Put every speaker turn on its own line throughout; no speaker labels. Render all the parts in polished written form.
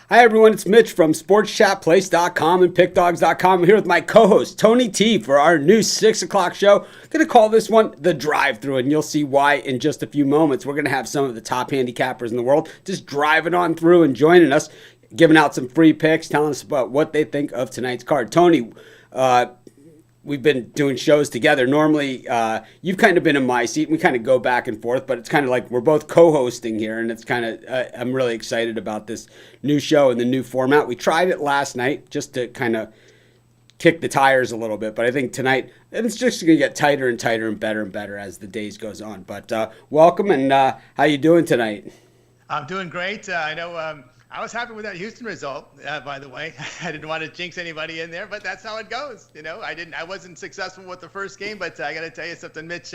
Hi, everyone. It's Mitch from SportsChatPlace.com and PickDogs.com. I'm here with my co-host, Tony T, for our new 6 o'clock show. I'm going to call this one The Drive-Thru, and you'll see why in just a few moments. We're going to have some of the top handicappers in the world just driving on through and joining us, giving out some free picks, telling us about what they think of tonight's card. Tony, we've been doing shows together. Normally, you've kind of been in my seat, and we kind of go back and forth, but it's kind of like we're both co-hosting here, and it's kind of, I'm really excited about this new show and the new format. We tried it last night just to kind of kick the tires a little bit, but I think tonight, and it's just going to get tighter and tighter and better as the days goes on. But welcome, and how you doing tonight?
I'm doing great. I know I was happy with that Houston result, by the way. I didn't want to jinx anybody in there, but that's how it goes. You know, I wasn't successful with the first game, but I got to tell you something, Mitch.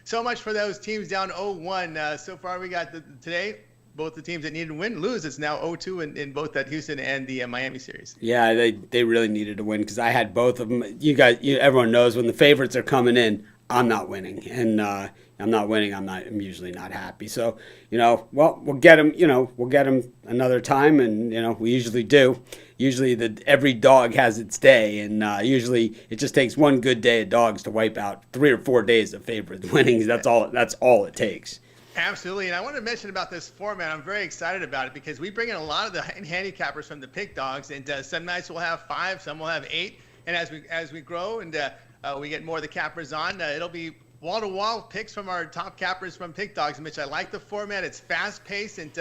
So much for those teams down 0-1. So far, we got today, both the teams that needed to win lose. It's now 0-2 in both that Houston and the Miami series.
Yeah, they really needed to win because I had both of them. Everyone knows when the favorites are coming in, I'm not winning, and I'm not winning. I'm usually not happy. So, we'll get them. We'll get them another time, and we usually do. Usually, every dog has its day, and usually it just takes one good day of dogs to wipe out 3 or 4 days of favorite winnings. That's all it takes.
Absolutely, and I want to mention about this format. I'm very excited about it because we bring in a lot of the handicappers from the pick dogs, and some nights we'll have 5, some will have 8, and as we grow and we get more of the cappers on, it'll be wall-to-wall picks from our top cappers from Pick Dogs, Mitch. I like the format. It's fast-paced and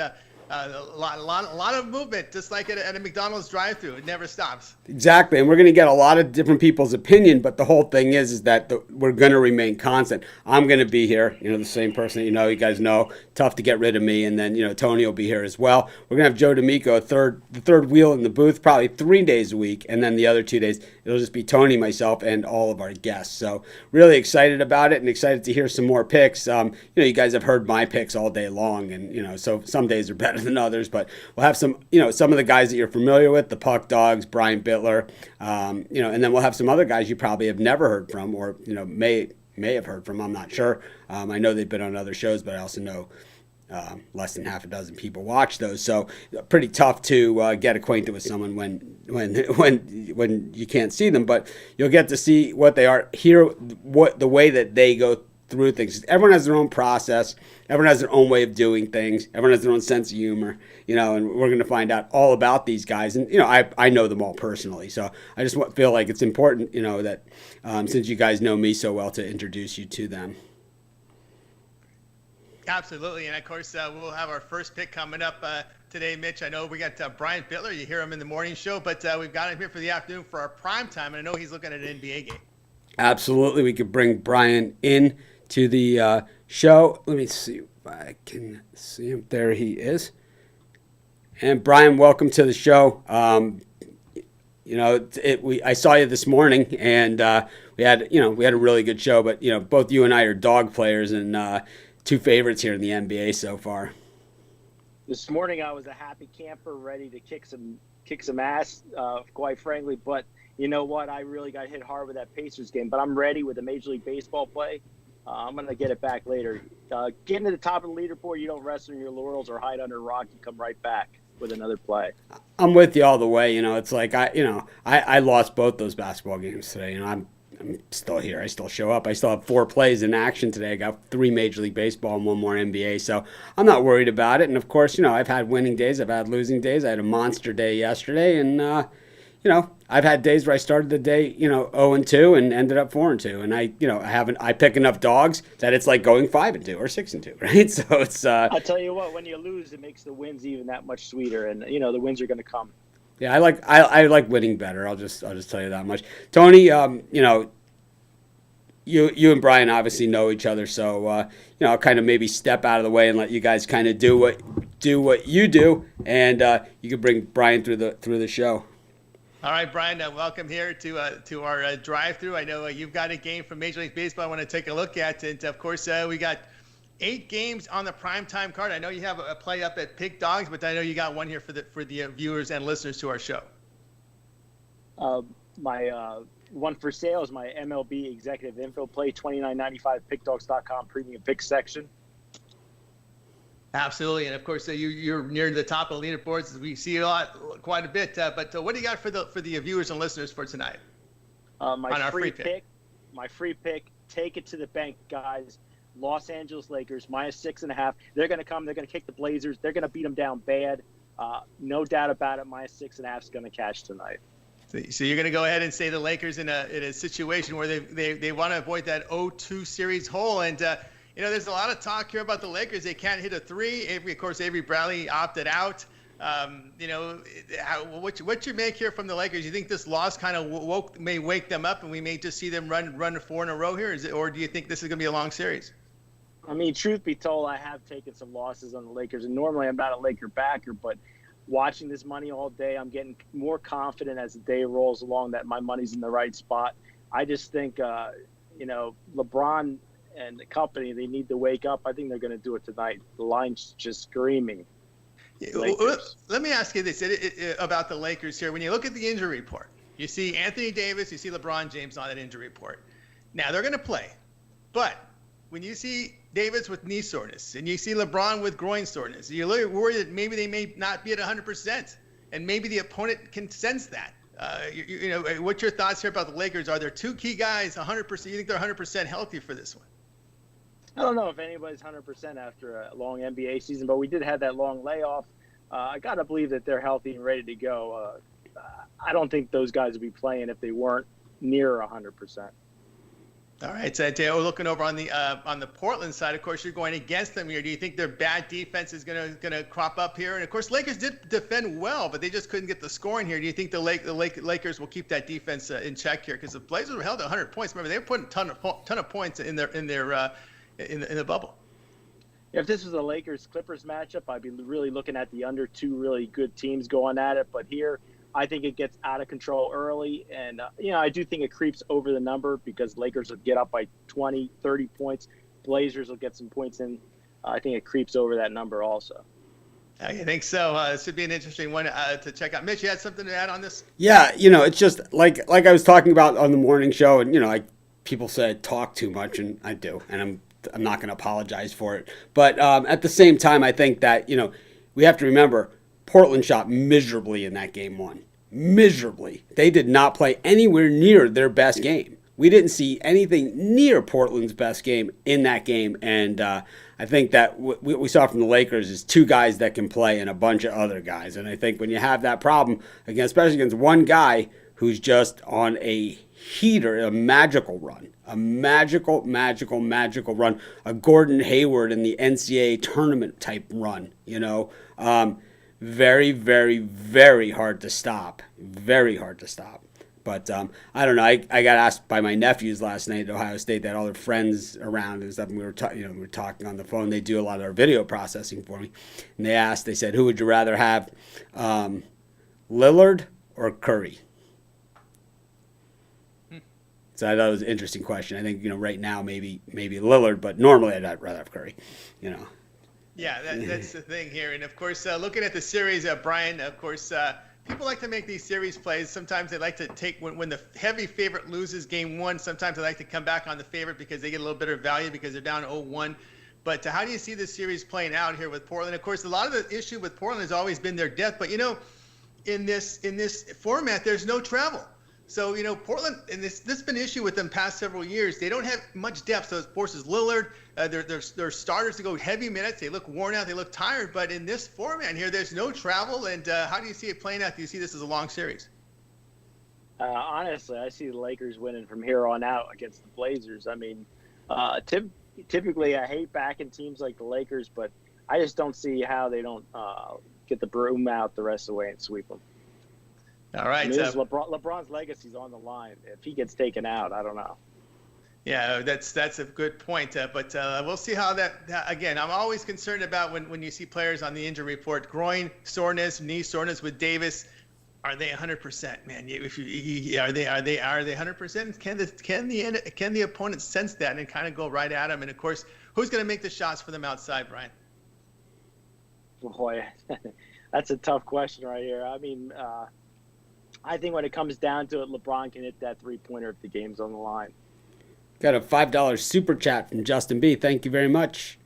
a lot of movement, just like at a McDonald's drive-thru. It never stops.
Exactly, and we're going to get a lot of different people's opinion, but the whole thing is that we're going to remain constant. I'm going to be here, the same person that you guys know, tough to get rid of me, and then, Tony will be here as well. We're going to have Joe D'Amico, the third wheel in the booth, probably 3 days a week, and then the other 2 days, it'll just be Tony, myself, and all of our guests. So really excited about it and excited to hear some more picks. You guys have heard my picks all day long, and, so some days are better than others, but we'll have some of the guys that you're familiar with, the Puck Dogs, Brian Bittler, and then we'll have some other guys you probably have never heard from or, may have heard from. I'm not sure. I know they've been on other shows, but I also know less than half a dozen people watch those. So pretty tough to get acquainted with someone when you can't see them, but you'll get to see what they are, hear what the way that they go through things. Everyone has their own process. Everyone has their own way of doing things. Everyone has their own sense of humor, and we're going to find out all about these guys. And, I know them all personally. So I just feel like it's important, that since you guys know me so well, to introduce you to them.
Absolutely. And, of course, we'll have our first pick coming up today, Mitch. I know we got Brian Bittler. You hear him in the morning show, but we've got him here for the afternoon for our prime time. And I know he's looking at an NBA game. Absolutely.
We could bring Brian in to the show. Let me see if I can see him. There he is. And Brian, welcome to the show. I saw you this morning, and we had a really good show. But both you and I are dog players, and 2 favorites here in the NBA so far.
This morning I was a happy camper, ready to kick some ass, quite frankly. But you know what? I really got hit hard with that Pacers game. But I'm ready with the Major League Baseball play. I'm going to get it back later. Getting to the top of the leaderboard, you don't rest on your laurels or hide under a rock. You come right back with another play.
I'm with you all the way. It's like I lost both those basketball games today. I'm still here. I still show up. I still have 4 plays in action today. I got 3 Major League Baseball and 1 more NBA. So I'm not worried about it. And of course, I've had winning days. I've had losing days. I had a monster day yesterday, and I've had days where I started the day, 0-2 and ended up 4-2. And I pick enough dogs that it's like going 5-2 or 6-2, right? So it's.
I'll tell you what, when you lose, it makes the wins even that much sweeter, and the wins are going to come.
Yeah, I like winning better. I'll just tell you that much. Tony, you and Brian obviously know each other, so I'll kind of maybe step out of the way and let you guys kind of do what you do, and you can bring Brian through the show.
All right, Brian, welcome here to our drive-thru. I know you've got a game from Major League Baseball I want to take a look at. And, of course, we got 8 games on the primetime card. I know you have a play up at Pick Dogs, but I know you got one here for the viewers and listeners to our show.
My one for sale is my MLB executive info play, $29.95, PickDogs.com premium pick section.
Absolutely, and of course you're near the top of the leaderboards. As we see quite a bit. But what do you got for the viewers and listeners for tonight
My
on our
free
free pick?
My free pick. Take it to the bank, guys. Los Angeles Lakers -6.5. They're going to come. They're going to kick the Blazers. They're going to beat them down bad. No doubt about it. -6.5 is going to cash tonight.
So you're going to go ahead and say the Lakers in a situation where they want to avoid that 0-2 series hole. And there's a lot of talk here about the Lakers. They can't hit a three. Of course, Avery Bradley opted out. What you make here from the Lakers? You think this loss kind of may wake them up, and we may just see them run 4 in a row here, or do you think this is going to be a long series?
I mean, truth be told, I have taken some losses on the Lakers, and normally I'm not a Laker backer, but watching this money all day, I'm getting more confident as the day rolls along that my money's in the right spot. I just think, LeBron and the company, they need to wake up. I think they're going to do it tonight. The line's just screaming.
Lakers. Let me ask you this about the Lakers here. When you look at the injury report, you see Anthony Davis, you see LeBron James on that injury report. Now, they're going to play, but when you see Davis with knee soreness and you see LeBron with groin soreness, you're a little worried that maybe they may not be at 100%, and maybe the opponent can sense that. What's your thoughts here about the Lakers? Are there two key guys 100%? You think they're 100% healthy for this one?
I don't know if anybody's 100% after a long NBA season, but we did have that long layoff. I got to believe that they're healthy and ready to go. I don't think those guys would be playing if they weren't near 100%.
All right, so Dale, looking over on the Portland side, of course, you're going against them here. Do you think their bad defense is gonna crop up here? And of course, Lakers did defend well, but they just couldn't get the scoring here. Do you think the Lakers will keep that defense in check here? Because the Blazers were held at 100 points. Remember, they were putting a ton of points in the bubble.
If this was a Lakers-Clippers matchup, I'd be really looking at the under two really good teams going at it. But here, I think it gets out of control early. And, I do think it creeps over the number because Lakers will get up by 20, 30 points. Blazers will get some points in. I think it creeps over that number also.
I think so. This should be an interesting one to check out. Mitch, you had something to add on this?
Yeah, it's just like I was talking about on the morning show, and, people say I talk too much, and I do, and I'm not going to apologize for it. But at the same time, I think that, we have to remember Portland shot miserably in that game one. Miserably. They did not play anywhere near their best game. We didn't see anything near Portland's best game in that game. And I think that what we saw from the Lakers is two guys that can play and a bunch of other guys. And I think when you have that problem, especially against one guy who's just on a heater, a magical run, a magical run, a Gordon Hayward in the NCAA tournament type run, very, very, very hard to stop. Very hard to stop. But I don't know. I got asked by my nephews last night at Ohio State that all their friends around and stuff. And we were talking on the phone. They do a lot of our video processing for me, and they said, who would you rather have, Lillard or Curry? So I thought it was an interesting question. I think right now maybe Lillard, but normally I'd rather have Curry.
Yeah, that's the thing here. And of course, looking at the series, Brian, of course, people like to make these series plays. Sometimes they like to take when the heavy favorite loses game one. Sometimes they like to come back on the favorite because they get a little bit of value because they're down 0-1. But how do you see this series playing out here with Portland? Of course, a lot of the issue with Portland has always been their depth. But in this format, there's no travel. So, Portland, and this has been an issue with them past several years. They don't have much depth. So it forces Lillard, their starters to go heavy minutes. They look worn out. They look tired. But in this format here, there's no travel. And how do you see it playing out? Do you see this as a long series?
Honestly, I see the Lakers winning from here on out against the Blazers. I mean, typically I hate backing teams like the Lakers, but I just don't see how they don't get the broom out the rest of the way and sweep them.
All right.
I mean, LeBron's legacy's on the line. If he gets taken out, I don't know.
Yeah, that's a good point. But we'll see how that again, I'm always concerned about when you see players on the injury report, groin soreness, knee soreness with Davis. Are they 100%, man? Are they 100%? Can the opponent sense that and kind of go right at them? And of course, who's going to make the shots for them outside, Brian?
Boy, that's a tough question right here. I mean, I think when it comes down to it, LeBron can hit that three-pointer if the game's on the line.
Got a $5 super chat from Justin B. Thank you very much.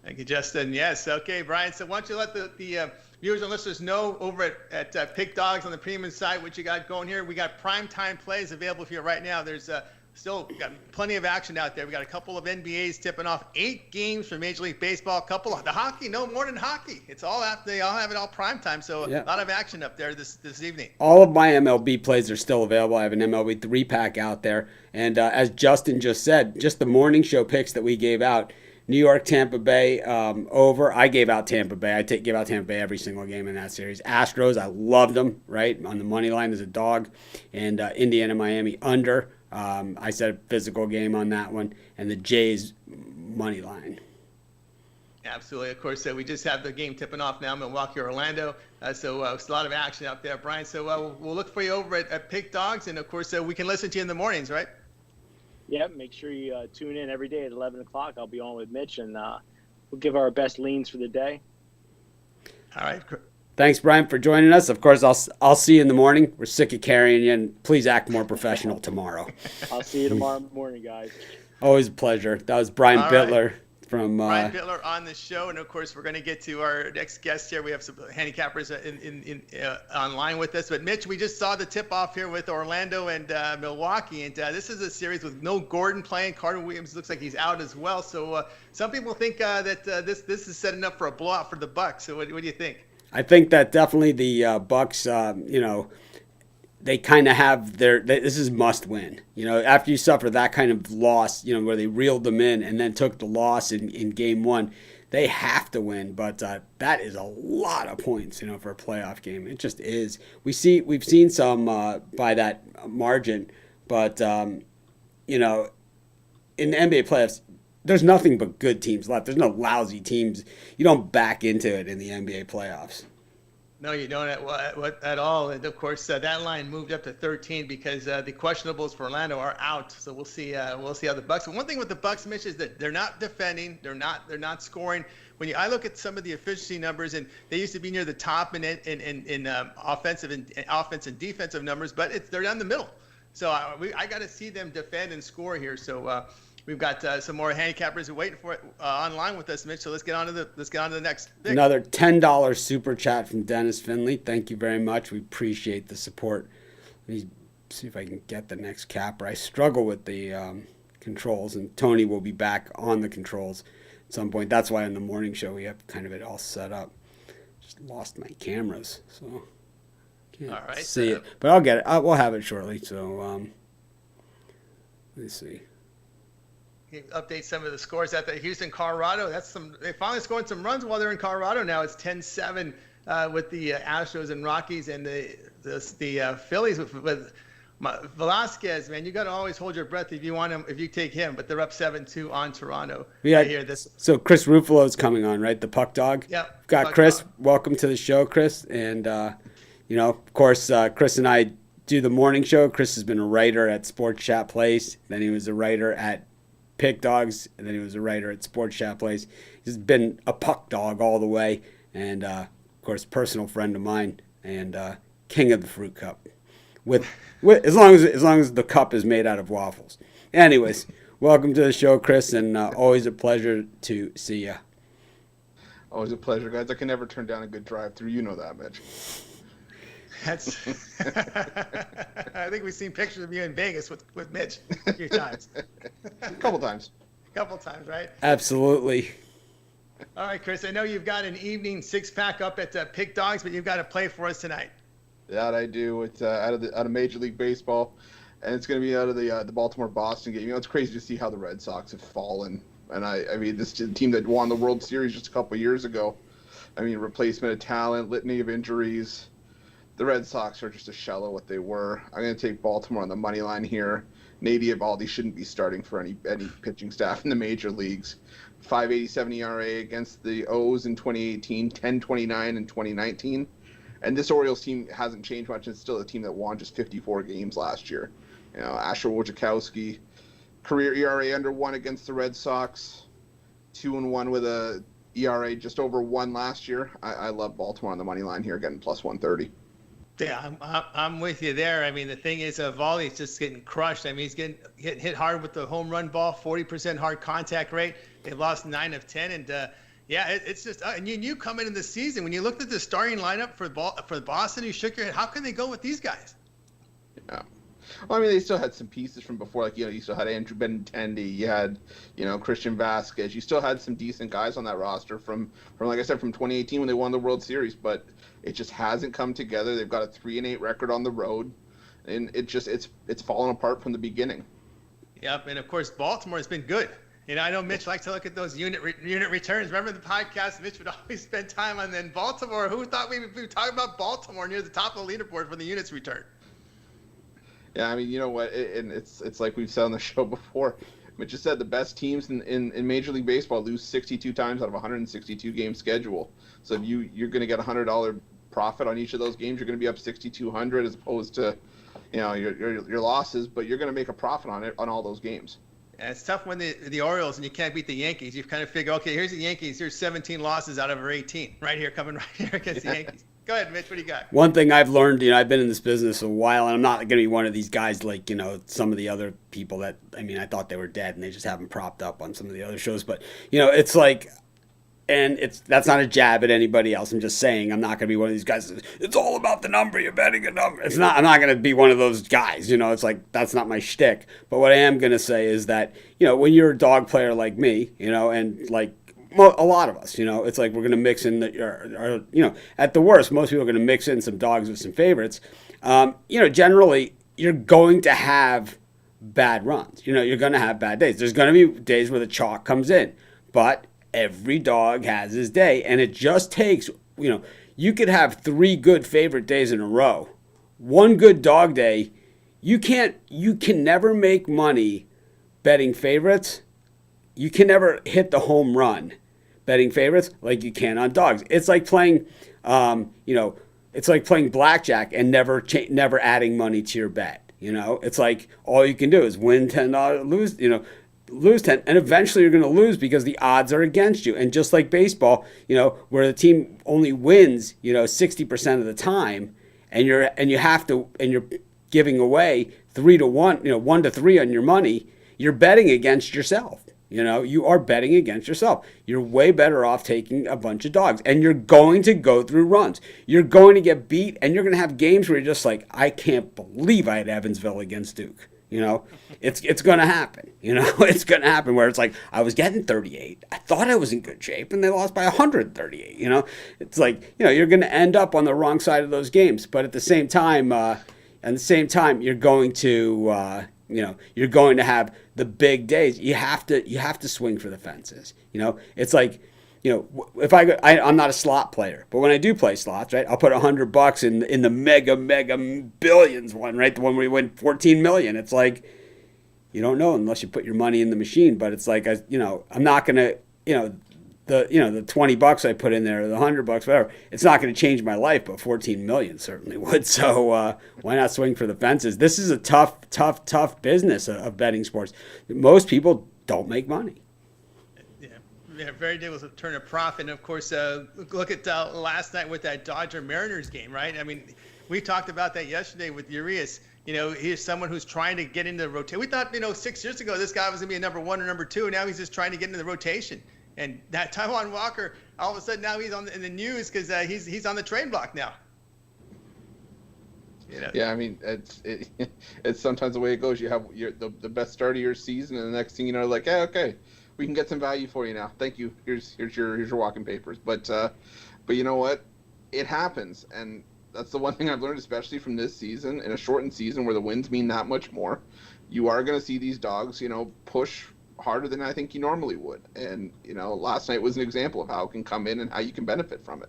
Thank you, Justin. Yes. Okay, Brian. So why don't you let the viewers and listeners know over at Pick Dogs on the premium site what you got going here. We got prime time plays available for you right now. There's still got plenty of action out there. We got a couple of NBAs tipping off 8 games for Major League Baseball. A couple of the hockey, no more than hockey. It's all out. They all have it all prime time. So a lot of action up there this evening.
All of my MLB plays are still available. I have an MLB 3-pack out there. And as Justin just said, just the morning show picks that we gave out, New York, Tampa Bay over. I gave out Tampa Bay. I give out Tampa Bay every single game in that series. Astros, I loved them, right, on the money line as a dog. And Indiana, Miami under. I said a physical game on that one. And the Jays money line.
Absolutely. Of course, we just have the game tipping off now, Milwaukee, Orlando. So it's a lot of action out there, Brian. So we'll look for you over at Pick Dogs. And, of course, we can listen to you in the mornings, right?
Yeah, make sure you tune in every day at 11 o'clock. I'll be on with Mitch, and we'll give our best leans for the day.
All right.
Thanks, Brian, for joining us. Of course, I'll see you in the morning. We're sick of carrying you, and please act more professional tomorrow.
I'll see you tomorrow morning, guys.
Always a pleasure. That was Brian Bittler. From
Brian Bittler on the show, and of course we're going to get to our next guest here. We have some handicappers online with us. But Mitch, we just saw the tip-off here with Orlando and Milwaukee, and this is a series with no Gordon playing. Carter Williams looks like he's out as well. So some people think that this is setting up for a blowout for the Bucks. So what do you think?
I think that definitely the Bucks, they kind of have this is must win. After you suffer that kind of loss, where they reeled them in and then took the loss in game 1, they have to win. But that is a lot of points, for a playoff game. It just is. We've seen some by that margin, but in the NBA playoffs, there's nothing but good teams left. There's no lousy teams. You don't back into it in the NBA playoffs.
No, you don't at all. And of course, that line moved up to 13 because the questionables for Orlando are out. So we'll see how the Bucks. But one thing with the Bucks, Mitch, is that they're not defending. They're not scoring. I look at some of the efficiency numbers, and they used to be near the top in offensive and defensive numbers, but they're down the middle. So I got to see them defend and score here. So. We've got some more handicappers waiting for it online with us, Mitch. So let's get on to the next pick.
Another $10 super chat from Dennis Finley. Thank you very much. We appreciate the support. Let me see if I can get the next capper. I struggle with the controls, and Tony will be back on the controls at some point. That's why in the morning show we have kind of it all set up. Just lost my cameras, so can't see it. But I'll get it. We'll have it shortly. So let's see.
Update some of the scores at the Houston, Colorado. They finally scored some runs while they're in Colorado now. It's 10-7 with the Astros and Rockies, and the Phillies with Velasquez. Man, you got to always hold your breath if you take him. But they're up 7-2 on Toronto.
So Chris Ruffalo's coming on, right? The puck dog.
Yep.
Got Chris. Dog. Welcome to the show, Chris. And of course, Chris and I do the morning show. Chris has been a writer at Sports Chat Place. Then he was a writer at Pick Dogs, and then he was a writer at Sports Chat Place. He's been a puck dog all the way, and of course, personal friend of mine, and king of the fruit cup. With as long as the cup is made out of waffles. Anyways, welcome to the show, Chris, and always a pleasure to see you.
Always a pleasure, guys. I can never turn down a good drive-through. You know that, Mitch.
That's. I think we've seen pictures of you in Vegas with Mitch a few times.
A couple times,
right?
Absolutely.
All right, Chris. I know you've got an evening 6-pack up at Pick Dogs, but you've got to play for us tonight.
That I do. It's out of Major League Baseball, and it's going to be out of the Baltimore-Boston game. It's crazy to see how the Red Sox have fallen. And I mean, this team that won the World Series just a couple of years ago. I mean, replacement of talent, litany of injuries. The Red Sox are just a shell of what they were. I'm going to take Baltimore on the money line here. Nate Eovaldi shouldn't be starting for any pitching staff in the major leagues. 5.87 ERA against the O's in 2018, 10.29 in 2019. And this Orioles team hasn't changed much. It's still a team that won just 54 games last year. Asher Wojciechowski, career ERA under 1 against the Red Sox, 2-1 with a ERA just over 1 last year. I love Baltimore on the money line here, getting plus 130.
Yeah, I'm with you there. I mean, the thing is, Eovaldi's just getting crushed. I mean, he's getting hit hard with the home run ball, 40% hard contact rate. They've lost 9 of 10, and Yeah, it's just and you knew coming in the season when you looked at the starting lineup for Boston, you shook your head. How can they go with these guys?
Yeah. Well, I mean, they still had some pieces from before, like, you still had Andrew Benintendi, you had, Christian Vasquez. You still had some decent guys on that roster from like I said, from 2018 when they won the World Series, but it just hasn't come together. They've got a 3-8 record on the road, and it's fallen apart from the beginning.
Yep, and of course Baltimore has been good. I know Mitch likes to look at those unit returns. Remember the podcast? Mitch would always spend time on then Baltimore. Who thought we would be talking about Baltimore near the top of the leaderboard for the units return?
Yeah, I mean, you know what? And it's like we've said on the show before. Mitch just said the best teams in Major League Baseball lose 62 times out of a 162 game schedule. So if you're going to get $100 profit on each of those games, you're going to be up 6,200 as opposed to your losses, but you're going to make a profit on all those games.
And it's tough when the Orioles and you can't beat the Yankees. You kind of figure, okay, here's the Yankees. Here's 17 losses out of our 18 right here, coming right here against the Yankees. Go ahead, Mitch. What do you got?
One thing I've learned, I've been in this business a while, and I'm not going to be one of these guys like, some of the other people that, I thought they were dead and they just haven't propped up on some of the other shows. But, it's like, and that's not a jab at anybody else. I'm just saying I'm not going to be one of these guys. It's all about the number. You're betting a number. It's not. I'm not going to be one of those guys. It's like that's not my shtick. But what I am going to say is that when you're a dog player like me, and like a lot of us, it's like we're going to mix in at the worst, most people are going to mix in some dogs with some favorites. Generally you're going to have bad runs. You're going to have bad days. There's going to be days where the chalk comes in, but every dog has his day, and it just takes, you could have 3 good favorite days in a row. One good dog day, you can never make money betting favorites. You can never hit the home run betting favorites like you can on dogs. It's like playing, it's like playing blackjack and never adding money to your bet. It's like all you can do is win $10, lose 10, and eventually you're going to lose because the odds are against you. And just like baseball, where the team only wins, 60% of the time, and you're giving away 3-1, 1-3 on your money, you're betting against yourself. You are betting against yourself. You're way better off taking a bunch of dogs, and you're going to go through runs. You're going to get beat, and you're going to have games where you're just like, I can't believe I had Evansville against Duke. It's going to happen. It's going to happen where it's like, I was getting 38. I thought I was in good shape, and they lost by 138. It's like, you're going to end up on the wrong side of those games. But at the same time, you're going to, you're going to have the big days. You have to swing for the fences. It's like, if I'm not a slot player, but when I do play slots, right, I'll put $100 in the mega billions one, right, the one where you win 14 million. It's like, you don't know unless you put your money in the machine. But it's like, I'm not gonna, the $20 I put in there, the $100, whatever, it's not going to change my life, but 14 million certainly would. So why not swing for the fences? This is a tough business of betting sports. Most people don't make money.
Yeah, very difficult to turn a profit. And of course, look at last night with that Dodger Mariners game, right? We talked about that yesterday with Urias. He's someone who's trying to get into the rotation. We thought, 6 years ago, this guy was going to be a number 1 or number 2. And now he's just trying to get into the rotation. And that Taijuan Walker, all of a sudden now he's in the news because he's on the trade block now.
Yeah, it's sometimes the way it goes. You have the best start of your season, and the next thing you know, like, okay, we can get some value for you now. Thank you. Here's your walking papers. But you know what? It happens, and that's the one thing I've learned, especially from this season, in a shortened season where the wins mean that much more. You are going to see these dogs, push harder than I think you normally would. And last night was an example of how it can come in and how you can benefit from it.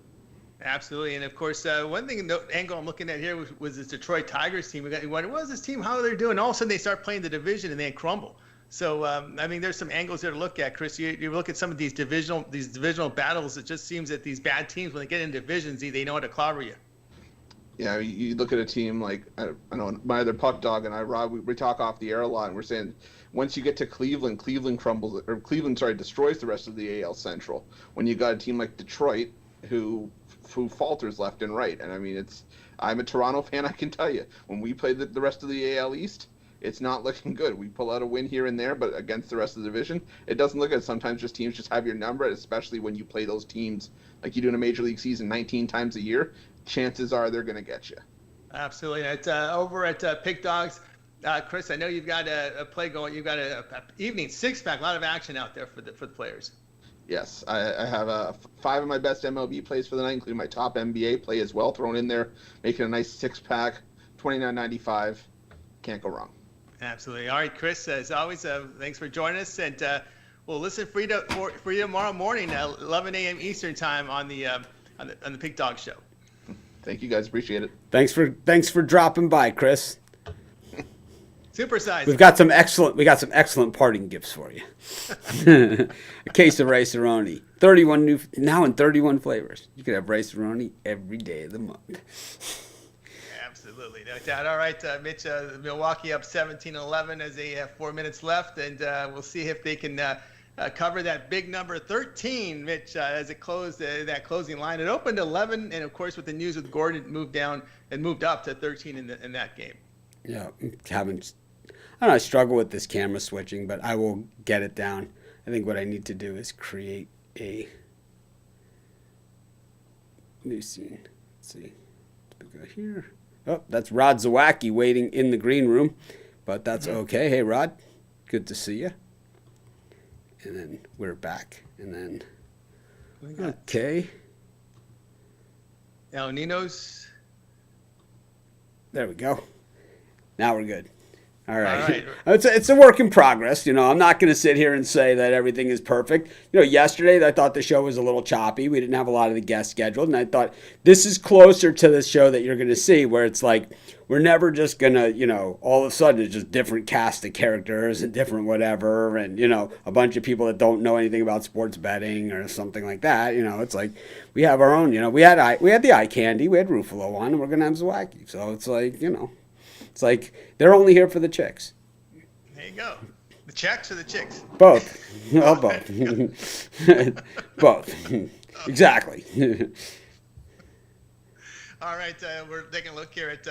Absolutely. And of course, one thing, angle I'm looking at here was this Detroit Tigers team. We wondered, what is this team? How are they doing? All of a sudden they start playing the division and they crumble. So there's some angles there to look at, Chris. You look at some of these divisional battles. It just seems that these bad teams, when they get in divisions, they know how to clobber you.
Yeah, you look at a team like, I know my other puck dog and I, Rob, we talk off the air a lot, and we're saying once you get to Cleveland destroys the rest of the AL Central. When you got a team like Detroit who falters left and right. And I'm a Toronto fan, I can tell you, when we play the rest of the AL East, it's not looking good. We pull out a win here and there, but against the rest of the division, it doesn't look good. Sometimes just teams just have your number, especially when you play those teams like you do in a major league season 19 times a year. Chances are they're going to get you.
Absolutely. It's, over at Pick Dogs, Chris, I know you've got a play going. You've got a evening six-pack, a lot of action out there for the players.
Yes, I have 5 of my best MLB plays for the night, including my top NBA play as well, thrown in there, making a nice 6-pack, $29.95. Can't go wrong. Absolutely.
All right, Chris, as always, thanks for joining us, and we'll listen for you tomorrow morning at 11 a.m. Eastern time on the Pick Dog Show.
Thank you, guys. Appreciate it.
Thanks for dropping by, Chris.
Supersize.
We got some excellent parting gifts for you. A case of Rice-A-Roni. 31 now in 31 flavors. You could have Rice-A-Roni every day of the month.
Absolutely, no doubt. All right, Mitch, Milwaukee up 17-11 as they have 4 minutes left, and we'll see if they can cover that big number 13, Mitch, as it closed that closing line. It opened 11, and of course with the news with Gordon, it moved up to 13 in that game.
Yeah, I don't know, I struggle with this camera switching, but I will get it down. I think what I need to do is create a new scene. Let's see. We go here. Oh, that's Rod Zawacki waiting in the green room, but that's okay. Hey, Rod, good to see you. And then we're back. And then, okay.
Now, Nino's.
There we go. Now we're good. All right. It's a work in progress. I'm not going to sit here and say that everything is perfect. Yesterday I thought the show was a little choppy. We didn't have a lot of the guests scheduled. And I thought this is closer to the show that you're going to see where it's like we're never just going to, all of a sudden it's just different cast of characters and different whatever. And, a bunch of people that don't know anything about sports betting or something like that. It's like we have our own, we had the eye candy. We had Ruffalo on and we're going to have Zawacki. So it's like, it's like they're only here for the chicks.
There you go. The checks or the chicks?
Both. Well, both. Both. Exactly.
All right. We're taking a look here at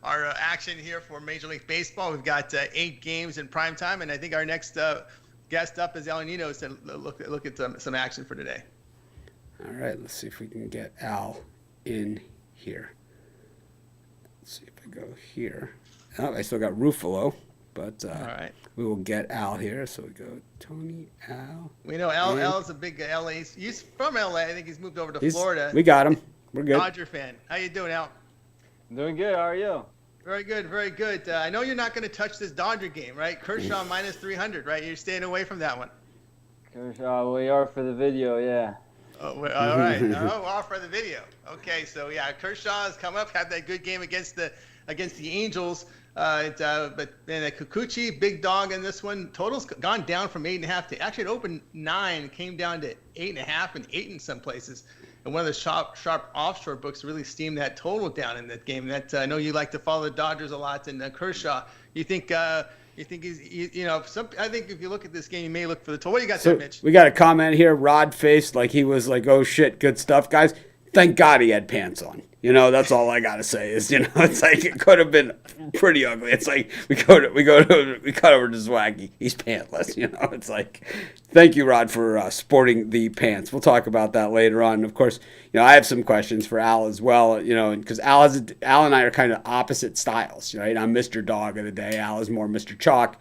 our action here for Major League Baseball. We've got 8 games in prime time, and I think our next guest up is Al Nino to look at some action for today.
All right. Let's see if we can get Al in here. Let's see if I go here. Oh, I still got Ruffalo, but
all right.
We will get Al here. So we go Tony, Al.
We know Al's a big LA. He's from LA. I think he's moved over to Florida.
We got him. We're good.
Dodger fan. How you doing, Al?
Doing good. How are you?
Very good. Very good. I know you're not going to touch this Dodger game, right? Kershaw minus 300, right? You're staying away from that one.
Kershaw, we are for the video, yeah.
Oh, all right. Oh, all for the video. Okay, so yeah, Kershaw has come up, had that good game against the Angels. But Kikuchi, big dog in this one. Total's gone down from 8.5 to actually it opened 9, came down to 8.5 and 8 in some places. And one of the sharp offshore books really steamed that total down in that game. That I know you like to follow the Dodgers a lot. And Kershaw, you think he's I think if you look at this game, you may look for the total. What do you got there, Mitch?
We got a comment here. Rod faced like he was like, oh shit, good stuff, guys. Thank God he had pants on. That's all I gotta say is, it's like it could have been pretty ugly. It's like we cut over to Zawacki. He's pantless. It's like, thank you, Rod, for sporting the pants. We'll talk about that later on. And of course, I have some questions for Al as well. Because Al and I are kind of opposite styles, right? I'm Mr. Dog of the day. Al is more Mr. Chalk.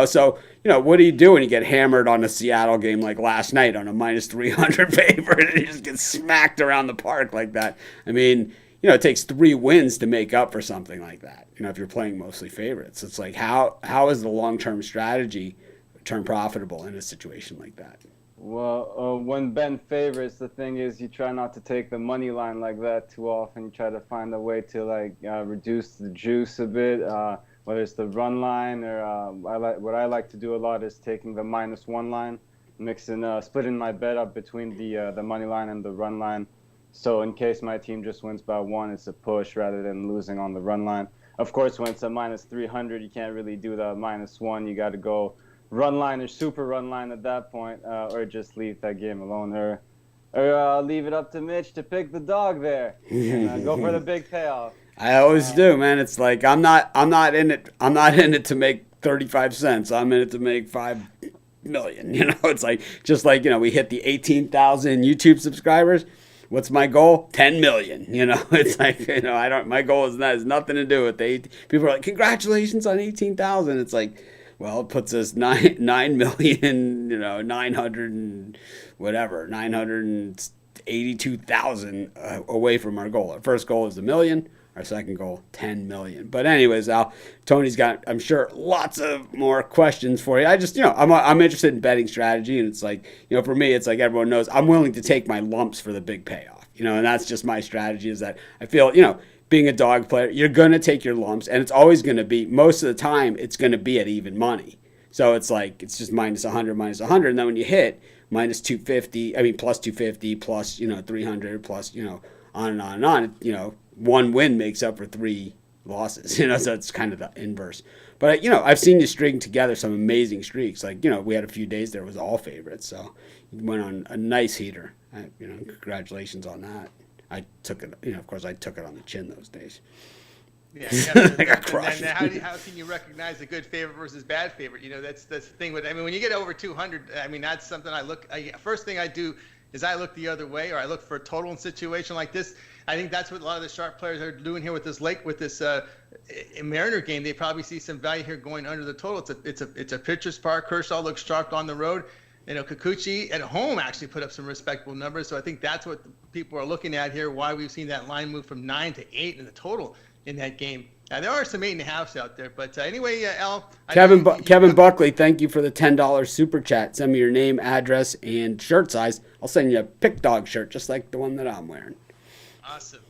So what do you do when you get hammered on a Seattle game like last night on a minus 300 favorite and you just get smacked around the park like that? I mean, it takes 3 wins to make up for something like that. If you're playing mostly favorites, it's like how is the long-term strategy turn profitable in a situation like that?
Well, when Ben favorites, the thing is you try not to take the money line like that too often. You try to find a way to reduce the juice a bit, whether it's the run line or what I like to do a lot is taking the -1 line, splitting my bet up between the money line and the run line. So in case my team just wins by 1, it's a push rather than losing on the run line. Of course, when it's a minus 300, you can't really do the -1. You got to go run line or super run line at that point, or just leave that game alone, or leave it up to Mitch to pick the dog there and go for the big payoff.
I always do, man. It's like I'm not in it to make 35 cents. I'm in it to make 5 million. It's like, just like, we hit the 18,000 YouTube subscribers. What's my goal? 10 million. It's like, my goal has nothing to do with people are like, congratulations on 18,000. It's like, well, it puts us 9,000,000, 900 and whatever, 982,000 away from our goal. Our first goal is 1,000,000. Our second goal, 10 million. But anyways, Al, Tony's got, I'm sure, lots of more questions for you. I just, I'm interested in betting strategy, and it's like, for me, it's like everyone knows I'm willing to take my lumps for the big payoff. And that's just my strategy. Is that I feel, being a dog player, you're gonna take your lumps, and it's always gonna be, most of the time, it's gonna be at even money. So it's like it's just minus 100, and then when you hit minus 250, plus 250, plus 300, plus on and on and on. One win makes up for 3 losses. So it's kind of the inverse. But I've seen you string together some amazing streaks. Like we had a few days there was all favorites, so you went on a nice heater. Congratulations on that. I took it. Of course, I took it on the chin those days.
Yeah,
I got crushed.
And how can you recognize a good favorite versus bad favorite? That's the thing. When you get over 200, that's something first thing I do is I look the other way, or I look for a total in a situation like this. I think that's what a lot of the sharp players are doing here with this Mariner game. They probably see some value here going under the total. It's a pitcher's park. Kershaw looks sharp on the road. Kikuchi at home actually put up some respectable numbers. So I think that's what people are looking at here. Why we've seen that line move from 9 to 8 in the total in that game. There are some 8.5s out there, but anyway, Al.
Kevin Buckley, thank you for the $10 super chat. Send me your name, address, and shirt size. I'll send you a Pick Dog shirt, just like the one that I'm wearing.
Awesome.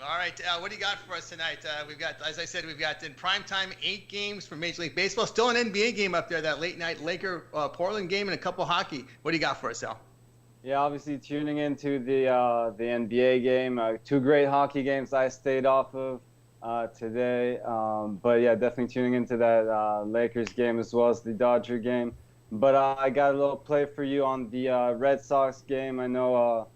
All right, what do you got for us tonight? We've got, as I said, we've got in prime time 8 games for Major League Baseball. Still an NBA game up there, that late night Laker Portland game, and a couple hockey. What do you got for us, Al?
Yeah, obviously tuning into the NBA game. 2 great hockey games I stayed off of today. But yeah, definitely tuning into that Lakers game as well as the Dodger game. But I got a little play for you on the Red Sox game. I know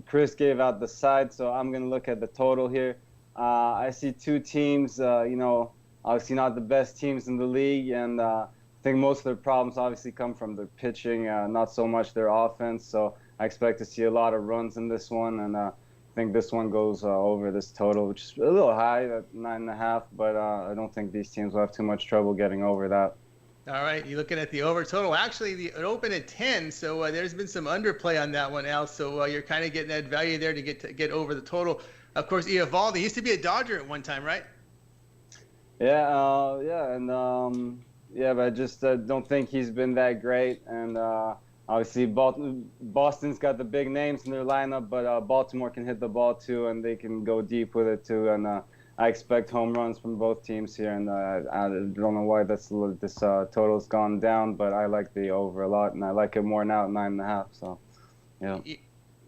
Chris gave out the side, so I'm going to look at the total here. I see 2 teams, obviously not the best teams in the league, and I think most of their problems obviously come from their pitching, not so much their offense. So I expect to see a lot of runs in this one, and I think this one goes over this total, which is a little high at 9.5, but I don't think these teams will have too much trouble getting over that.
All right, you're looking at the over total. Actually, it opened at 10, so there's been some underplay on that one, Al. So you're kind of getting that value there to get over the total. Of course, Eovaldi used to be a Dodger at one time, right?
Yeah, but I just don't think he's been that great. And obviously, Boston's got the big names in their lineup, but Baltimore can hit the ball too, and they can go deep with it too. And I expect home runs from both teams here, and I don't know why this total's gone down, but I like the over a lot, and I like it more now at 9.5. So, yeah.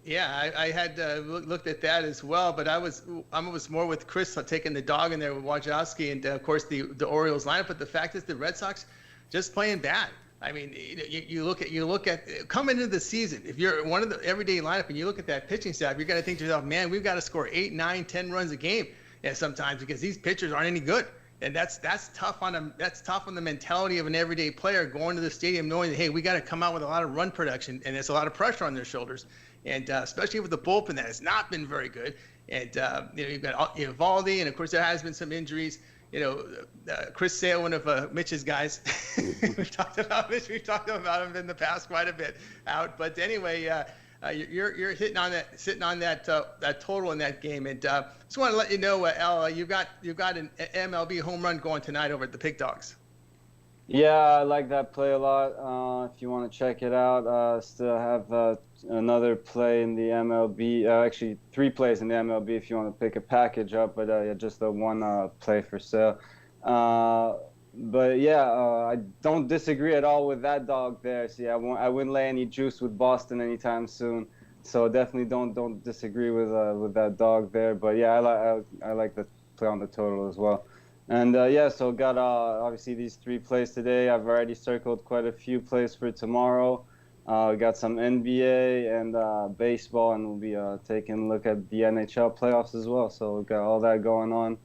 Yeah, I had looked at that as well, but I was more with Chris taking the dog in there with Wojciechowski, and of course the Orioles lineup. But the fact is, the Red Sox just playing bad. You look at coming into the season. If you're one of the everyday lineup and you look at that pitching staff, you're gonna think to yourself, man, we've got to score 8, 9, 10 runs a game. Yeah, sometimes because these pitchers aren't any good, and that's tough on them. That's tough on the mentality of an everyday player going to the stadium knowing that, hey, we got to come out with a lot of run production, and there's a lot of pressure on their shoulders, and especially with the bullpen that has not been very good. And you've got Eovaldi, and of course there has been some injuries. Chris Sale, one of Mitch's guys. We've talked about Mitch. We've talked about him in the past quite a bit out. But anyway, you're sitting on that total in that game, and just want to let you know, Al, you've got an MLB home run going tonight over at the Pig Dogs.
Yeah, I like that play a lot. If you want to check it out, still have another play in the MLB. Actually, 3 plays in the MLB if you want to pick a package up, but yeah, just the one play for sale. But yeah, I don't disagree at all with that dog there. See, I wouldn't lay any juice with Boston anytime soon. So definitely don't disagree with that dog there. But yeah, I like the play on the total as well. And yeah, so got obviously these 3 plays today. I've already circled quite a few plays for tomorrow. Got some NBA and baseball, and we'll be taking a look at the NHL playoffs as well. So we've got all that going on.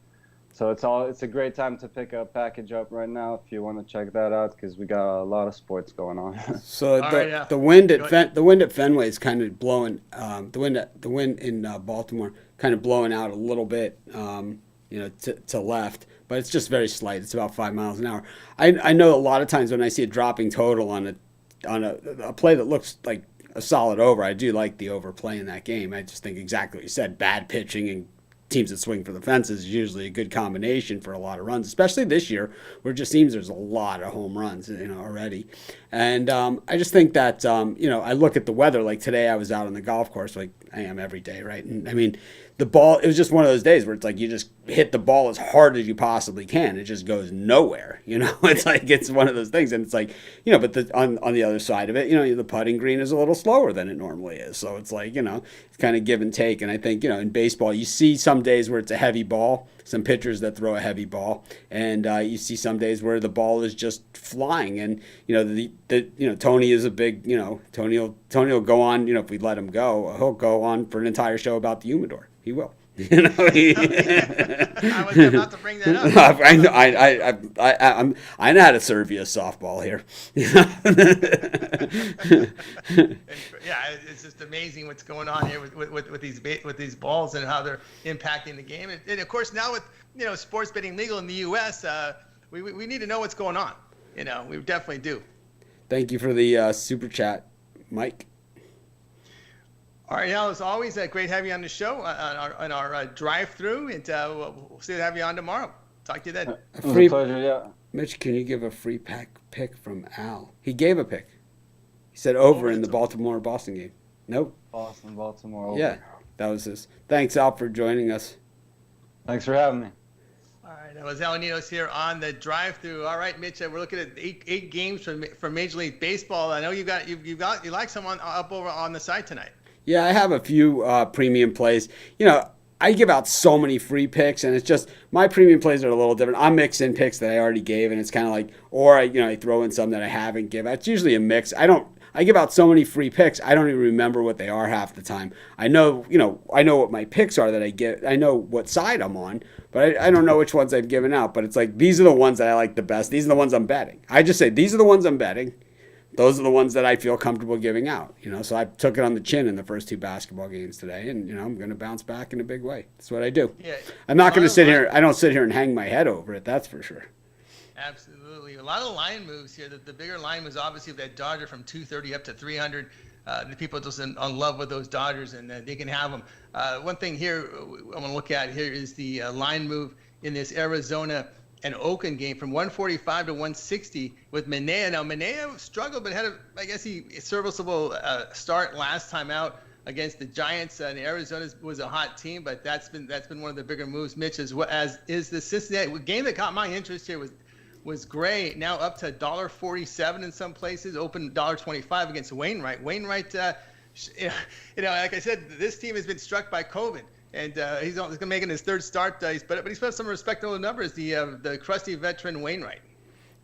So it's a great time to pick a package up right now if you want to check that out, because we got a lot of sports going on.
So
All right,
the wind at the wind at Fenway is kind of blowing. The wind in Baltimore kind of blowing out a little bit, to left, but it's just very slight. It's about 5 miles an hour. I know a lot of times when I see a dropping total on a play that looks like a solid over, I do like the overplay in that game. I just think exactly what you said: bad pitching and teams that swing for the fences is usually a good combination for a lot of runs, especially this year where it just seems there's a lot of home runs, already. And I just think that, I look at the weather. Like today I was out on the golf course, like I am every day, right? And I mean, the ball, it was just one of those days where it's like you just hit the ball as hard as you possibly can. It just goes nowhere, It's like, it's one of those things. And it's like, but on the other side of it, the putting green is a little slower than it normally is. So it's like, it's kind of give and take. And I think, in baseball, you see some days where it's a heavy ball, some pitchers that throw a heavy ball. And you see some days where the ball is just flying. And, Tony is a big, Tony will go on, if we let him go, he'll go on for an entire show about the humidor. He will.
I was about to bring that up.
I know how to serve you a softball here.
Yeah, it's just amazing what's going on here with these balls and how they're impacting the game. And of course, now with sports betting legal in the U.S., we need to know what's going on. We definitely do.
Thank you for the super chat, Mike.
All right, Al, as always, great having you on the show on our drive-through, and we'll see you have you on tomorrow. Talk to you then.
It was a pleasure, yeah.
Mitch, can you give a free pick from Al? He gave a pick. He said over in the Baltimore-Boston game. Nope.
Baltimore, over.
Yeah, that was his. Thanks, Al, for joining us.
Thanks for having me.
All right, that was Al Ninos here on the drive-through. All right, Mitch, we're looking at eight games from Major League Baseball. I know you like someone up over on the side tonight.
Yeah, I have a few premium plays. I give out so many free picks, and it's just my premium plays are a little different. I'm mixing picks that I already gave, and it's kind of like, or I throw in some that I haven't given. It's usually a mix. I give out so many free picks, I don't even remember what they are half the time. I know what my picks are that I get. I know what side I'm on, but I don't know which ones I've given out. But it's like, these are the ones that I like the best. These are the ones I'm betting. I just say, these are the ones I'm betting. Those are the ones that I feel comfortable giving out, So I took it on the chin in the first two basketball games today, and I'm going to bounce back in a big way. That's what I do.
Yeah,
I'm not going to sit here. I don't sit here and hang my head over it. That's for sure.
Absolutely, a lot of line moves here. The bigger line was obviously that Dodger from 230 up to 300. The people just in love with those Dodgers, and they can have them. One thing here I want to look at here is the line move in this Arizona and Oakland game from 145 to 160 with Manaea. Now Manaea struggled, but had a serviceable start last time out against the Giants. And Arizona was a hot team, but that's been one of the bigger moves. Mitch, as well as is the Cincinnati game that caught my interest here was Gray, now up to $1.47 in some places, open $1.25 against Wainwright. Wainwright, like I said, this team has been struck by COVID. And he's making his third start, but he's put up some respectable numbers. The crusty veteran Wainwright.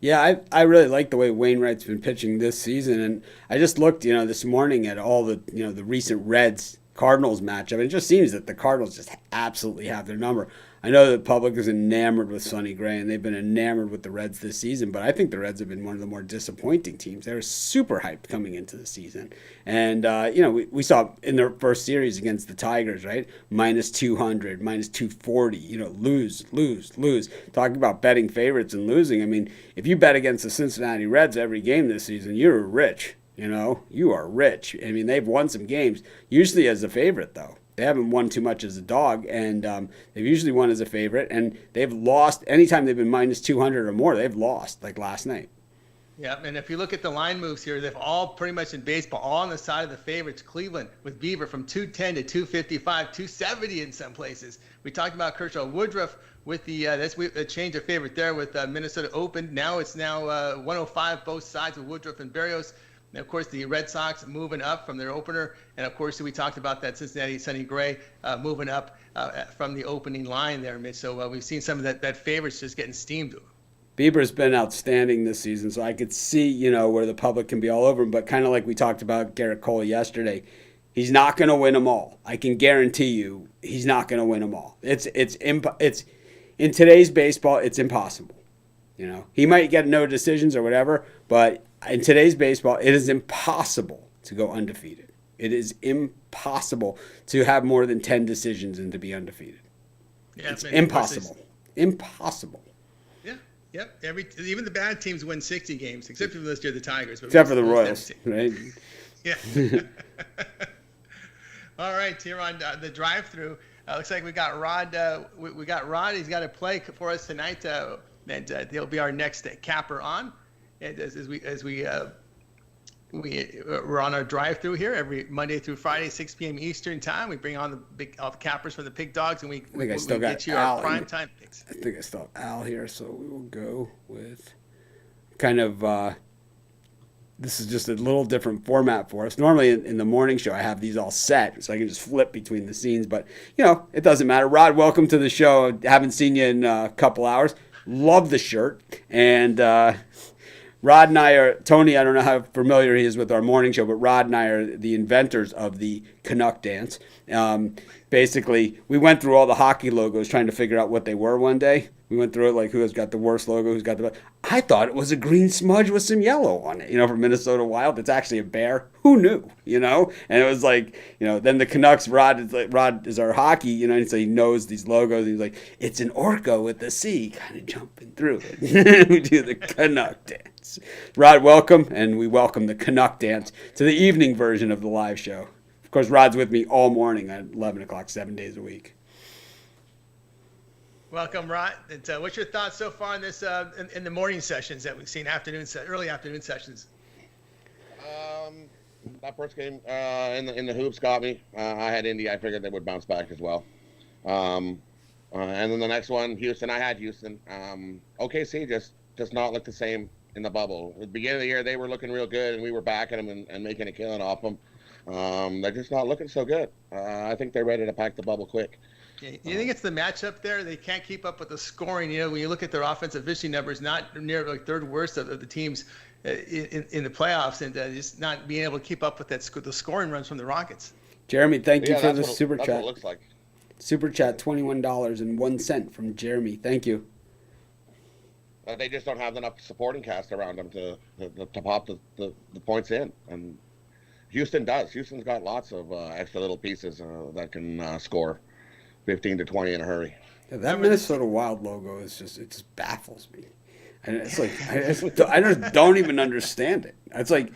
Yeah, I really like the way Wainwright's been pitching this season, and I just looked, this morning at all the the recent Reds Cardinals matchup, and it just seems that the Cardinals just absolutely have their number. I know the public is enamored with Sonny Gray, and they've been enamored with the Reds this season, but I think the Reds have been one of the more disappointing teams. They were super hyped coming into the season. And, we saw in their first series against the Tigers, right? Minus 200, minus 240, lose. Talking about betting favorites and losing. I mean, if you bet against the Cincinnati Reds every game this season, you're rich. You are rich. I mean, they've won some games, usually as a favorite, though. They haven't won too much as a dog, and they've usually won as a favorite, and they've lost anytime they've been minus 200 or more. They've lost, like last night.
Yeah, and if you look at the line moves here, they've all pretty much in baseball, all on the side of the favorites. Cleveland with Bieber from 210 to 255, 270 in some places. We talked about Kershaw. Woodruff with a change of favorite there with Minnesota Open. Now it's 105 both sides with Woodruff and Berrios. And of course, the Red Sox moving up from their opener. And of course, we talked about that Cincinnati Sonny Gray moving up from the opening line there, Mitch. So we've seen some of that favorites just getting steamed.
Bieber's been outstanding this season, so I could see, where the public can be all over him. But kind of like we talked about Garrett Cole yesterday, he's not going to win them all. I can guarantee you he's not going to win them all. in today's baseball, it's impossible. You know, he might get no decisions or whatever, but in today's baseball, it is impossible to go undefeated. It is impossible to have more than 10 decisions and to be undefeated.
Yeah,
it's impossible. Impossible.
Yeah. Yep. Even the bad teams win 60 games, except for this year the Tigers. But
Except for the Royals, right?
Yeah. All right, here on the drive-through. Looks like we got Rod. We got Rod. He's got a play for us tonight, and he'll be our next capper on. And we're on our drive-through here every Monday through Friday, 6 p.m. Eastern time. We bring on all the cappers from the Pig Dogs, and we get you our prime time picks.
I think I still have Al here, so we will go with kind of. This is just a little different format for us. Normally in the morning show, I have these all set, so I can just flip between the scenes. But, you know, it doesn't matter. Rod, welcome to the show. Haven't seen you in a couple hours. Love the shirt. And Rod and I are, Tony, I don't know how familiar he is with our morning show, but Rod and I are the inventors of the Canuck dance. Basically, we went through all the hockey logos trying to figure out what they were one day. We went through it like who has got the worst logo, who's got the best. I thought it was a green smudge with some yellow on it, you know, from Minnesota Wild. It's actually a bear. Who knew, you know? And it was like, you know, then the Canucks, Rod is our hockey, you know, and so he knows these logos. He's like, it's an orca with the sea kind of jumping through it. We do the Canuck dance. Rod, welcome, and we welcome the Canuck dance to the evening version of the live show. Of course, Rod's with me all morning at 11 o'clock, 7 days a week.
Welcome, Rod. And, what's your thoughts so far in this in the morning sessions that we've seen, early afternoon sessions?
That first game in the hoops got me. I had Indy. I figured they would bounce back as well. And then the next one, Houston. I had Houston. OKC just not look the same in the bubble. At the beginning of the year, they were looking real good, and we were backing them and making a killing off them. They're just not looking so good. I think they're ready to pack the bubble quick.
Yeah, you think it's the matchup there? They can't keep up with the scoring. You know, when you look at their offensive efficiency numbers, not near like third worst of the teams in the playoffs, and just not being able to keep up with the scoring runs from the Rockets.
Jeremy, thank you for the super chat.
That's what it looks like.
Super chat, $21.01 from Jeremy. Thank you.
They just don't have enough supporting cast around them to pop the points in, and Houston does. Houston's got lots of extra little pieces that can score 15 to 20 in a hurry.
Yeah, that Minnesota Wild logo is it just baffles me. And it's like, I just don't even understand it. It's like,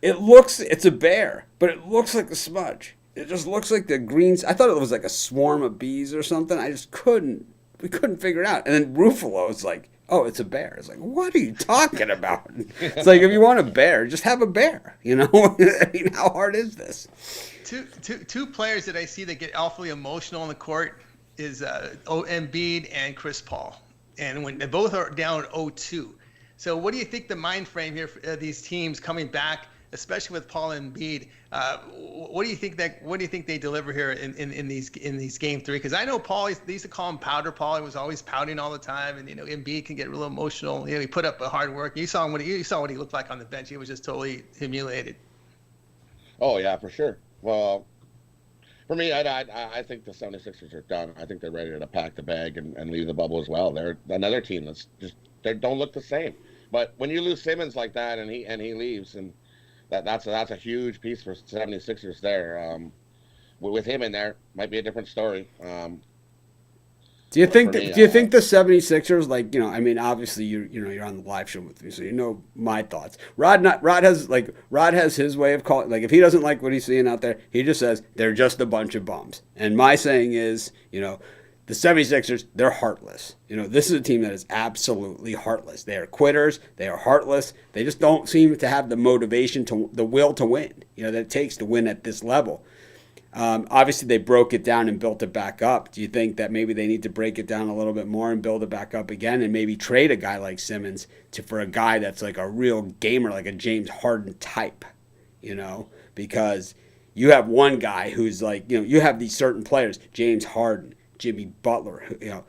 it's a bear, but it looks like a smudge. It just looks like the greens. I thought it was like a swarm of bees or something. We couldn't figure it out. And then Ruffalo is like, oh, it's a bear. It's like, what are you talking about? It's like, if you want a bear, just have a bear. You know, I mean, how hard is this?
Two players that I see that get awfully emotional on the court is Embiid and Chris Paul, and when they both are down 0-2. So what do you think the mind frame here for these teams coming back, especially with Paul and Embiid? What do you think they deliver here in these game three? Because I know Paul, they used to call him Powder Paul. He was always pouting all the time, and you know Embiid can get real emotional. You know, he put up a hard work. You saw what he looked like on the bench. He was just totally humiliated.
Oh yeah, for sure. Well, for me, I think the 76ers are done. I think they're ready to pack the bag and leave the bubble as well. They're another team that's they don't look the same. But when you lose Simmons like that and he leaves, and that's a huge piece for 76ers there. With him in there, might be a different story.
Do you think the 76ers, like, you know, I mean, obviously you're on the live show with me, so you know my thoughts. Rod has his way of calling, like, if he doesn't like what he's seeing out there, he just says they're just a bunch of bums. And my saying is, you know, the 76ers, they're heartless. You know, this is a team that is absolutely heartless. They are quitters, they are heartless. They just don't seem to have the motivation the will to win, you know, that it takes to win at this level. Obviously, they broke it down and built it back up. Do you think that maybe they need to break it down a little bit more and build it back up again, and maybe trade a guy like Simmons for a guy that's like a real gamer, like a James Harden type, you know? Because you have one guy who's like, you know, you have these certain players, James Harden, Jimmy Butler, you know,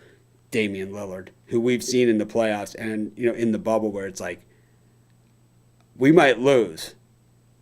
Damian Lillard, who we've seen in the playoffs and, you know, in the bubble where it's like, we might lose,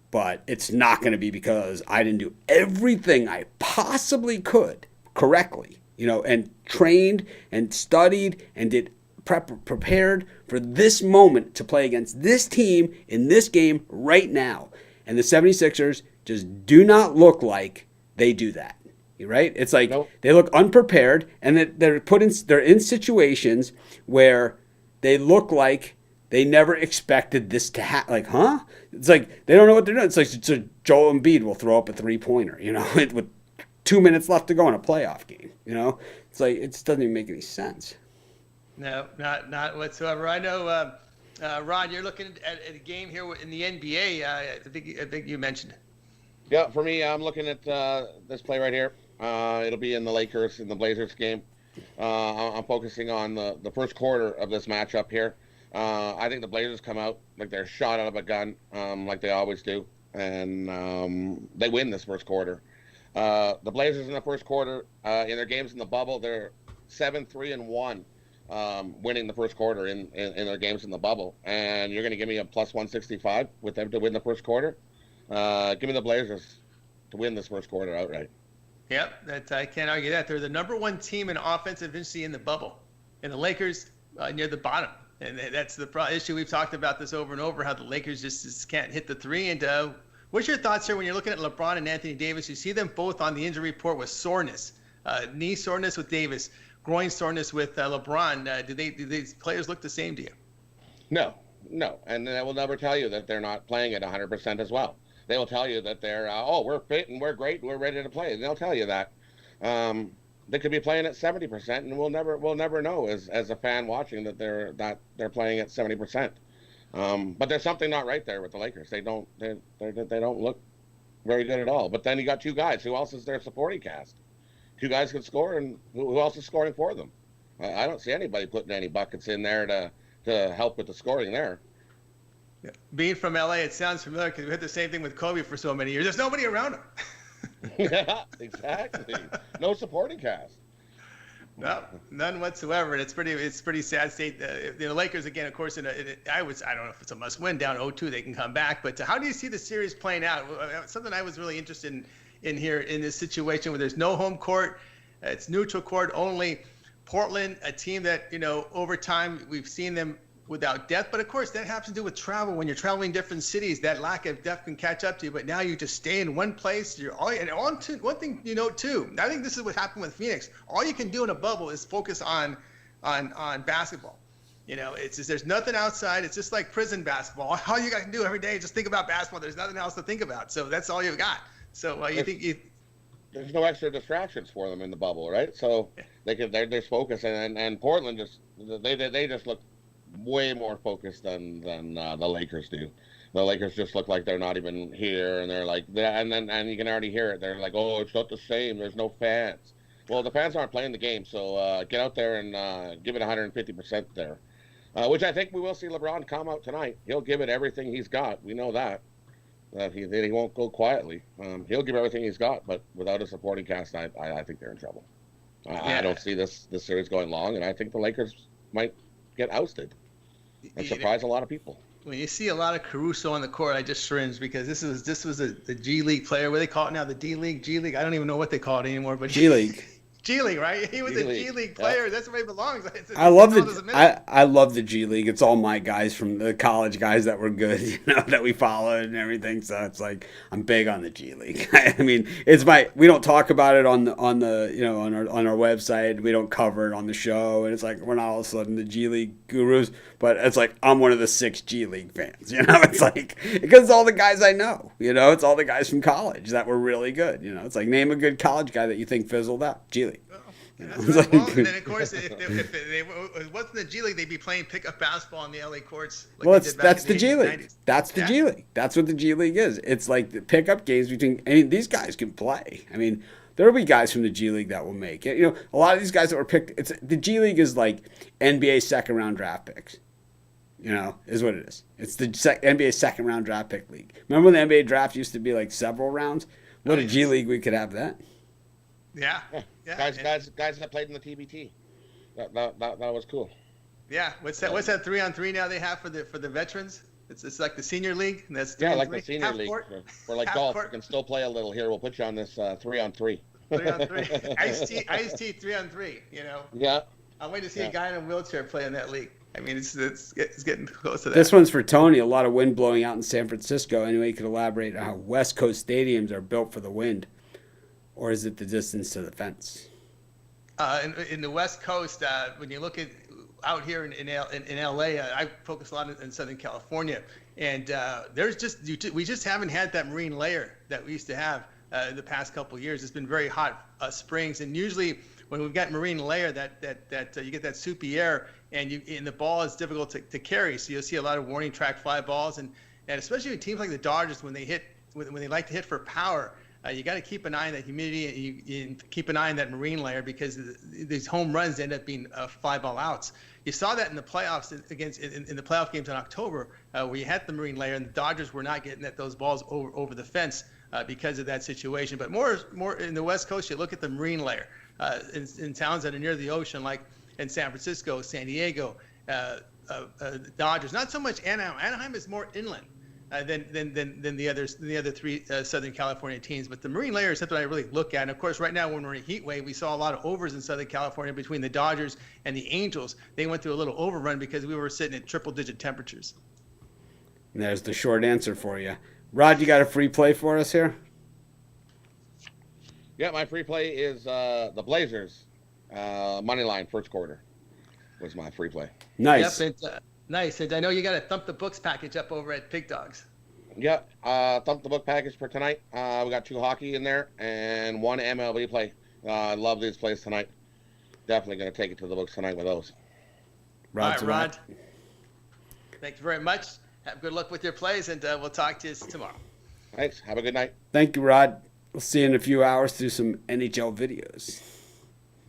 but it's not going to be because I didn't do everything I possibly could correctly and trained and studied and did prepared for this moment to play against this team in this game right now. And the 76ers just do not look like they do that. Right? It's like They look unprepared, and that they're in situations where they look like they never expected this to happen. Like, huh? It's like they don't know what they're doing. It's like Joel Embiid will throw up a 3-pointer, with 2 minutes left to go in a playoff game. It's like it just doesn't even make any sense.
No, not whatsoever. I know, Ron, you're looking at a game here in the NBA. I think you mentioned it.
Yeah, for me, I'm looking at this play right here. It'll be in the Lakers and the Blazers game. I'm focusing on the first quarter of this matchup here. I think the Blazers come out like they're shot out of a gun, like they always do, and they win this first quarter. The Blazers in the first quarter, in their games in the bubble, they're 7-3-1, winning the first quarter in their games in the bubble. And you're going to give me a plus 165 with them to win the first quarter? Give me the Blazers to win this first quarter outright.
Yep, I can't argue that. They're the number one team in offensive efficiency in the bubble, and the Lakers near the bottom. And that's the issue. We've talked about this over and over, how the Lakers just can't hit the three. And what's your thoughts here when you're looking at LeBron and Anthony Davis? You see them both on the injury report with soreness, knee soreness with Davis, groin soreness with LeBron. Do these players look the same to you?
No. And they will never tell you that they're not playing at 100% as well. They will tell you that they're, we're fit and we're great and we're ready to play. And they'll tell you that. They could be playing at 70%, and we'll never know as a fan watching that they're playing at 70%. But there's something not right there with the Lakers. They don't look very good at all. But then you got two guys. Who else is their supporting cast? Two guys can score, and who else is scoring for them? I don't see anybody putting any buckets in there to help with the scoring there.
Yeah. Being from LA, it sounds familiar because we had the same thing with Kobe for so many years. There's nobody around him.
Yeah, exactly. No supporting cast.
No, none whatsoever. And it's pretty sad state. The Lakers again, of course. I don't know if it's a must-win down 0-2, they can come back. But how do you see the series playing out? Something I was really interested in here in this situation where there's no home court, it's neutral court only. Portland, a team that over time we've seen them without depth, but of course that has to do with travel. When you're traveling different cities, that lack of depth can catch up to you. But now you just stay in one place. One thing too. I think this is what happened with Phoenix. All you can do in a bubble is focus on basketball. It's just, there's nothing outside. It's just like prison basketball. All you got to do every day is just think about basketball. There's nothing else to think about. So that's all you've got. So
there's no extra distractions for them in the bubble, right? So they're just focused, and Portland they just look way more focused than the Lakers do. The Lakers just look like they're not even here, and they're like that, and you can already hear it. They're like, oh, it's not the same. There's no fans. Well, the fans aren't playing the game, so get out there and give it 150% there, which I think we will see LeBron come out tonight. He'll give it everything he's got. We know that. He won't go quietly. He'll give everything he's got, but without a supporting cast, I think they're in trouble. I don't see this series going long, and I think the Lakers might get ousted and surprise a lot of people.
When you see a lot of Caruso on the court, I just cringe because this was the G League player. What do they call it now? The D League, G League. I don't even know what they call it anymore. But
G League.
G League, right? He was a G League player. Yep. That's where he belongs.
I love the G League. It's all my guys from the college guys that were good, that we followed and everything. So it's like I'm big on the G League. I mean, we don't talk about it on our website. We don't cover it on the show, and it's like we're not all of a sudden the G League gurus. But it's like I'm one of the 6 G League fans. It's like because it's all the guys I know. It's all the guys from college that were really good. It's like name a good college guy that you think fizzled out. G League.
That's right. Well, and then of course, if it wasn't the G League, they'd be playing pickup basketball in the LA courts. Like
that's the G League. That's the G League. That's what the G League is. It's like the pickup games between. I mean, these guys can play. I mean, there will be guys from the G League that will make it. A lot of these guys that were picked. The G League is like NBA second round draft picks. Is what it is. It's the NBA second round draft pick league. Remember when the NBA draft used to be like several rounds? What a G League we could have that.
Yeah.
Guys that played in the TBT. That was cool.
Yeah. What's that 3-on-3 now they have for the veterans? It's like the senior league. And that's
like the senior league for like golf. You can still play a little here. We'll put you on this 3-on-3.
3-on-3. Ice T 3-on-3.
Yeah.
I'm waiting to see a guy in a wheelchair play in that league. I mean, it's getting close to that.
This one's for Tony. A lot of wind blowing out in San Francisco. Anyway, you could elaborate on how West Coast stadiums are built for the wind, or is it the distance to the fence?
In the West Coast, when you look at out here in LA, I focus a lot in Southern California, and we just haven't had that marine layer that we used to have in the past couple of years. It's been very hot springs, and usually when we've got marine layer, that you get that soupy air, and the ball is difficult to carry. So you'll see a lot of warning track fly balls, and especially with teams like the Dodgers when they like to hit for power. You got to keep an eye on that humidity, and keep an eye on that marine layer, because these home runs end up being fly ball outs. You saw that in the playoffs in the playoff games in October, where you had the marine layer, and the Dodgers were not getting those balls over the fence because of that situation. But more in the West Coast, you look at the marine layer in towns that are near the ocean, like in San Francisco, San Diego, Dodgers. Not so much Anaheim. Anaheim is more inland than the other three Southern California teams. But the marine layer is something I really look at. And of course, right now when we're in a heat wave, we saw a lot of overs in Southern California between the Dodgers and the Angels. They went through a little overrun because we were sitting at triple-digit temperatures.
And there's the short answer for you. Rod, you got a free play for us here?
Yeah, my free play is the Blazers money line first quarter was my free play.
Nice.
Yep, nice. And I know you got a Thump the Books package up over at Pig Dogs.
Yeah, Thump the Book package for tonight. We got 2 hockey in there and 1 MLB play. I love these plays tonight. Definitely going to take it to the books tonight with those.
All right, Rod. Thank you very much. Have good luck with your plays, and we'll talk to you tomorrow.
Thanks. Have a good night.
Thank you, Rod. We'll see you in a few hours through some NHL videos.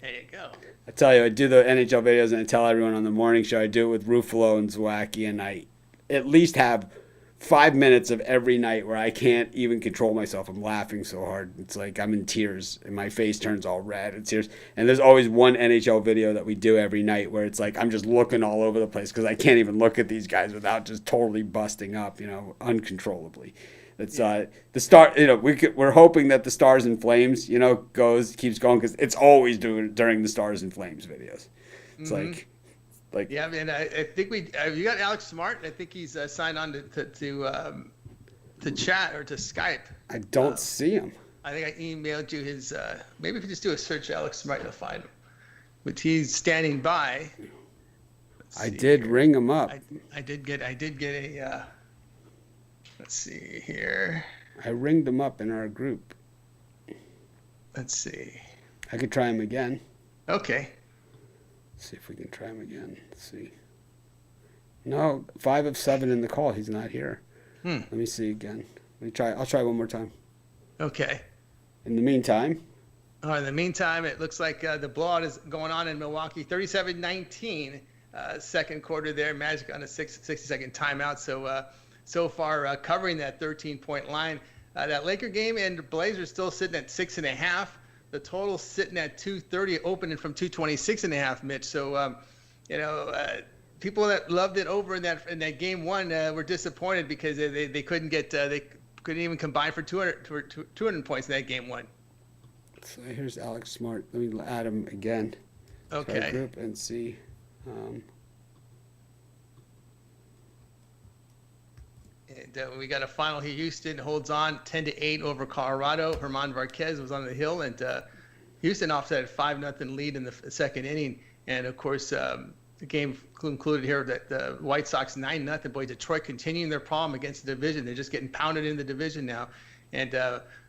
There you go.
I tell you, I do the NHL videos, and I tell everyone on the morning show, I do it with Ruffalo and Zwacky, and I at least have 5 minutes of every night where I can't even control myself. I'm laughing so hard. It's like I'm in tears, and my face turns all red. It's tears. And there's always one NHL video that we do every night where it's like I'm just looking all over the place because I can't even look at these guys without just totally busting up, uncontrollably. It's the star. We're hoping that the Stars and Flames, keeps going, because it's always during the Stars and Flames videos. It's like
yeah, man. I think you got Alex Smart. I think he's signed on to chat or to Skype.
I don't see him.
I think I emailed you his. Maybe if you just do a search Alex Smart, you'll find him. But he's standing by.
I did ring him up.
I did get a. Let's see here.
I ringed him up in our group.
Let's see.
I could try him again.
Okay.
Let's see if we can try him again. Let's see. No, 5 of 7 in the call. He's not here. Let me see again. I'll try one more time.
Okay.
In the meantime.
In the meantime, it looks like the blowout is going on in Milwaukee. 37-19, second quarter there. Magic on a 60-second timeout. So far covering that 13-point line. That Laker game and Blazers still sitting at 6.5. The total sitting at 230, opening from 226.5, Mitch. So, people that loved it over in that game one were disappointed because they couldn't couldn't even combine for 200 points in that game one.
So here's Alex Smart. Let me add him again.
Okay.
To our group and see.
And we got a final here. Houston holds on 10-8 over Colorado. Herman Varquez was on the hill, and Houston offset a 5-0 lead in the second inning. And of course, the game concluded here that the White Sox 9-0. Boy, Detroit continuing their problem against the division. They're just getting pounded in the division now. And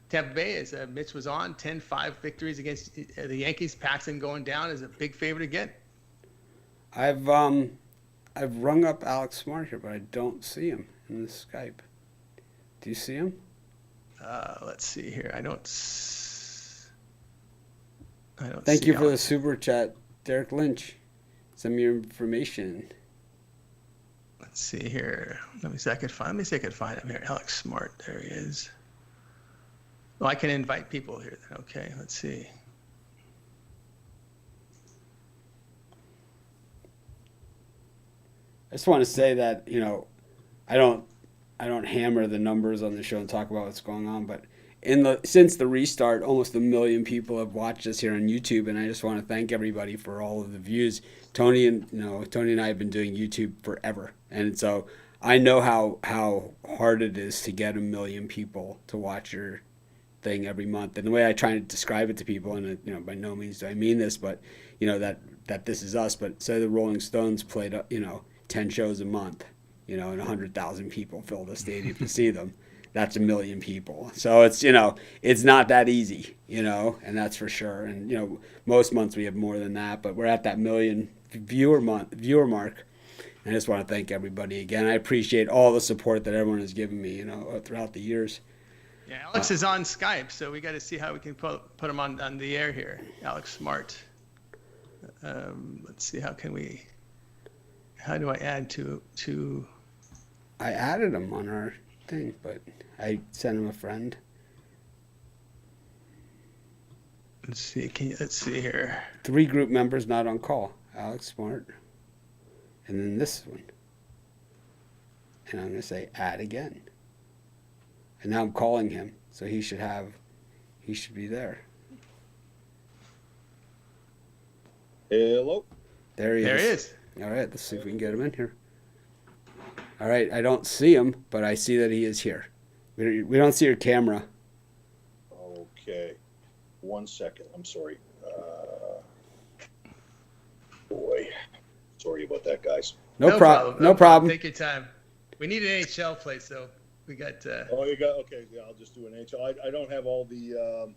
Tampa Bay, as Mitch was on, 10-5 victories against the Yankees. Paxton going down is a big favorite again.
I've rung up Alex Smart here, but I don't see him in the Skype. Do you see him?
Let's see here. I don't.
Thank you for the super chat, Derek Lynch. Send me your information.
Let's see here. Let me see if I can find him here. Alex Smart. There he is. Well, I can invite people here then. Okay, let's see.
I just want to say that, I don't hammer the numbers on the show and talk about what's going on, but since the restart, almost 1 million people have watched us here on YouTube, and I just want to thank everybody for all of the views. Tony and I have been doing YouTube forever, and so I know how hard it is to get 1 million people to watch your thing every month. And the way I try to describe it to people, and by no means do I mean this, but that this is us. But say the Rolling Stones played 10 shows a month, and 100,000 people filled a stadium to see them. That's 1 million people. So it's it's not that easy, and that's for sure. And most months we have more than that, but we're at that 1 million viewer mark. I just want to thank everybody again. I appreciate all the support that everyone has given me, throughout the years.
Yeah, Alex is on Skype, so we got to see how we can put him on the air here. Alex Smart. Let's see, how do I add to?
I added him on our thing, but I sent him a friend.
Let's see. Let's see here.
3 group members not on call. Alex Smart. And then this one. And I'm going to say add again. And now I'm calling him, so he should be there.
Hello.
There he
There
is.
he is.
All right, let's see if we can get him in here. All right, I don't see him, but I see that he is here. We don't see your camera.
Okay. 1 second. I'm sorry. Boy. Sorry about that, guys.
No problem. No problem.
Take your time. We need an NHL place, though. We got.
Oh, you got. Okay, yeah, I'll just do an NHL. I don't have all the.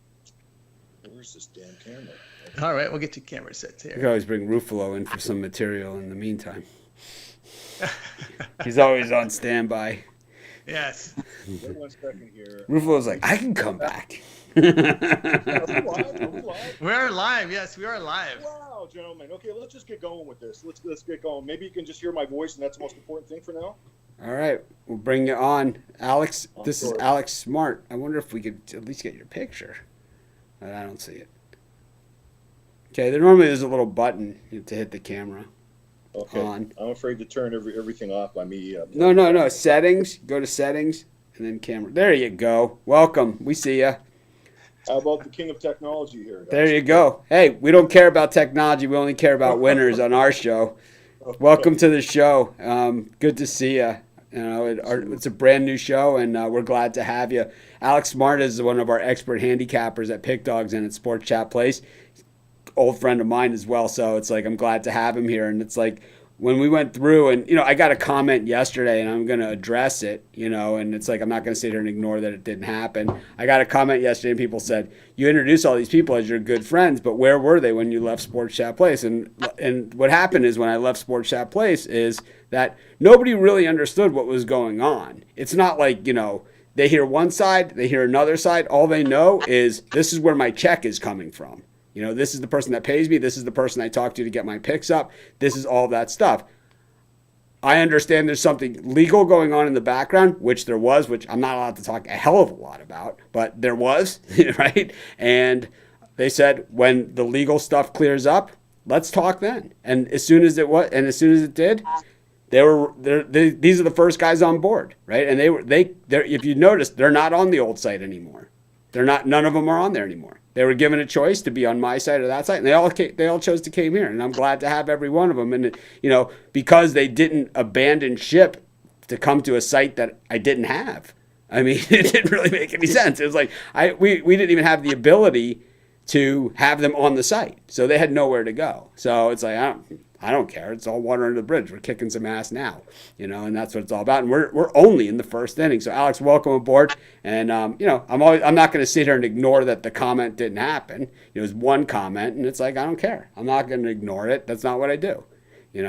Where's this damn camera? Okay.
All right, we'll get your camera set
You
here.
can always bring Ruffalo in for some material in the meantime. He's always on standby.
Yes.
Wait 1 second here.
Ruffalo's like, I can come back.
Are we live? Are we live?
We're live. Yes, we are live.
Wow, gentlemen. Okay, let's just get going with this. Let's get going. Maybe you can just hear my voice, and that's the most important thing for now.
All right, we'll bring you on. Alex, this is Alex Smart. I wonder if we could at least get your picture. But I don't see it. Okay, normally there's a little button to hit the camera.
Okay.
On.
I'm afraid to turn everything off by me.
No. Settings. Go to settings and then camera. There you go. Welcome. We see you.
How about the king of technology here, guys?
There you go. Hey, we don't care about technology. We only care about winners on our show.
Okay.
Welcome to the show. Good to see you. It's a brand new show, and we're glad to have you. Alex Smart is one of our expert handicappers at Pick Dogs and at Sports Chat Place. Old friend of mine as well, so it's like I'm glad to have him here. And it's like when we went through, and I got a comment yesterday, and I'm going to address it, and it's like I'm not going to sit here and ignore that it didn't happen. I got a comment yesterday, and people said, you introduce all these people as your good friends, but where were they when you left Sports Chat Place? And what happened is when I left Sports Chat Place is that nobody really understood what was going on. It's not like, they hear one side, they hear another side. All they know is this is where my check is coming from. This is the person that pays me. This is the person I talk to get my picks up. This is all that stuff. I understand there's something legal going on in the background, which there was, which I'm not allowed to talk a hell of a lot about, but there was, right? And they said when the legal stuff clears up, let's talk then. And as soon as it did, these are the first guys on board, right? And they're if you notice, they're not on the old site anymore. None of them are on there anymore. They were given a choice to be on my site or that site, and they all chose to came here, and I'm glad to have every one of them. And because they didn't abandon ship to come to a site that I didn't have. I mean, it didn't really make any sense. It was like we didn't even have the ability to have them on the site, so they had nowhere to go. So it's like I don't care. It's all water under the bridge. We're kicking some ass now, and that's what it's all about. And we're only in the first inning. So Alex, welcome aboard. And I'm not going to sit here and ignore that the comment didn't happen. It was one comment, and it's like I don't care. I'm not going to ignore it. That's not what I do, and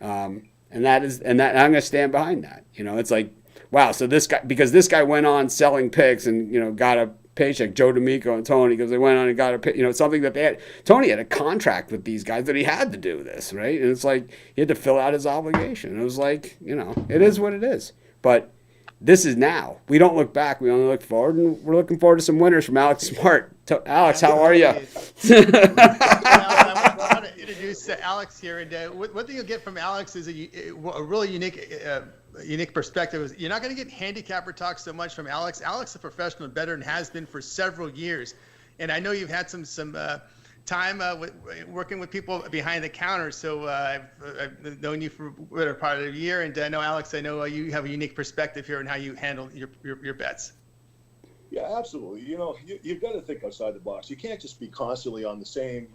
I'm going to stand behind that. It's like wow. So this guy went on selling picks and got a paycheck. Joe D'Amico and Tony, because they went on and got something that they had. Tony had a contract with these guys that he had to do this, right? And it's like he had to fill out his obligation. It was like, it is what it is. But this is now. We don't look back. We only look forward, and we're looking forward to some winners from Alex Smart. Alex, how are you?
I want to introduce introduce Alex here, and one thing you'll get from Alex is a really unique perspective. You're not going to get handicapper talk so much from Alex. Alex is a professional bettor and has been for several years, and I know you've had some time working with people behind the counter. So I've known you for a better part of the year, and I know Alex. I know you have a unique perspective here on how you handle your bets.
Yeah, absolutely. You've got to think outside the box. You can't just be constantly on the same,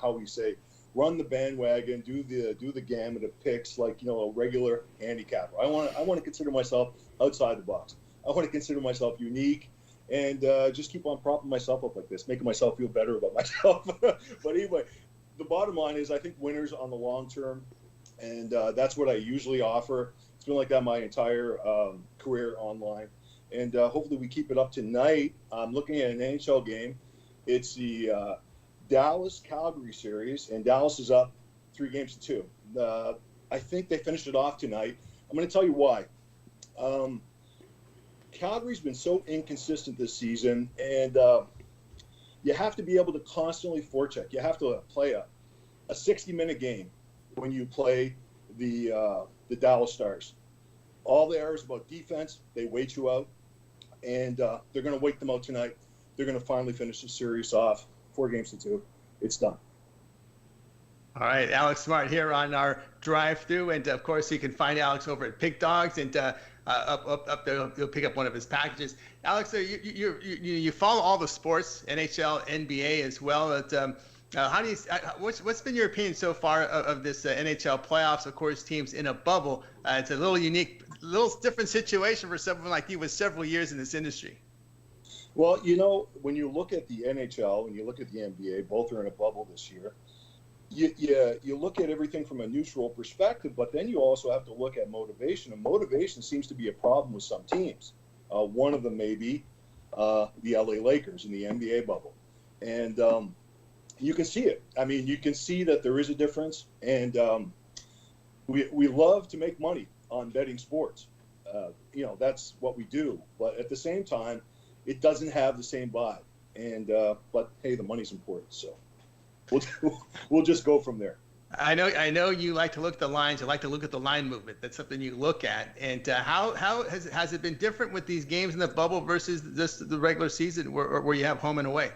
how we say, run the bandwagon, do the gamut of picks like, a regular handicapper. I want to consider myself outside the box. I want to consider myself unique and just keep on propping myself up like this, making myself feel better about myself. But anyway, the bottom line is I think winners on the long term, and that's what I usually offer. It's been like that my entire career online. And hopefully we keep it up tonight. I'm looking at an NHL game. It's the Dallas-Calgary series, and Dallas is up 3-2. I think they finished it off tonight. I'm going to tell you why. Calgary's been so inconsistent this season, and you have to be able to constantly forecheck. You have to play a 60-minute game when you play the Dallas Stars. All the errors about defense, they wait you out. And they're going to wait them out tonight. They're going to finally finish the series off 4-2. It's done.
All right, Alex Smart here on our drive-through, and of course you can find Alex over at Pig Dogs, and up there you'll pick up one of his packages. Alex, you follow all the sports, NHL, NBA as well. How do you? What's been your opinion so far of this NHL playoffs? Of course, teams in a bubble. It's a little unique, little different situation for someone like you with several years in this industry.
Well, when you look at the NHL and you look at the NBA, both are in a bubble this year. You look at everything from a neutral perspective, but then you also have to look at motivation. And motivation seems to be a problem with some teams. One of them may be the LA Lakers in the NBA bubble, and you can see it. I mean, you can see that there is a difference, and we love to make money on betting sports. That's what we do. But at the same time, it doesn't have the same vibe. And but hey, the money's important, so we'll just go from there.
I know you like to look at the lines. You like to look at the line movement. That's something you look at. And how has it been different with these games in the bubble versus the regular season where you have home and away?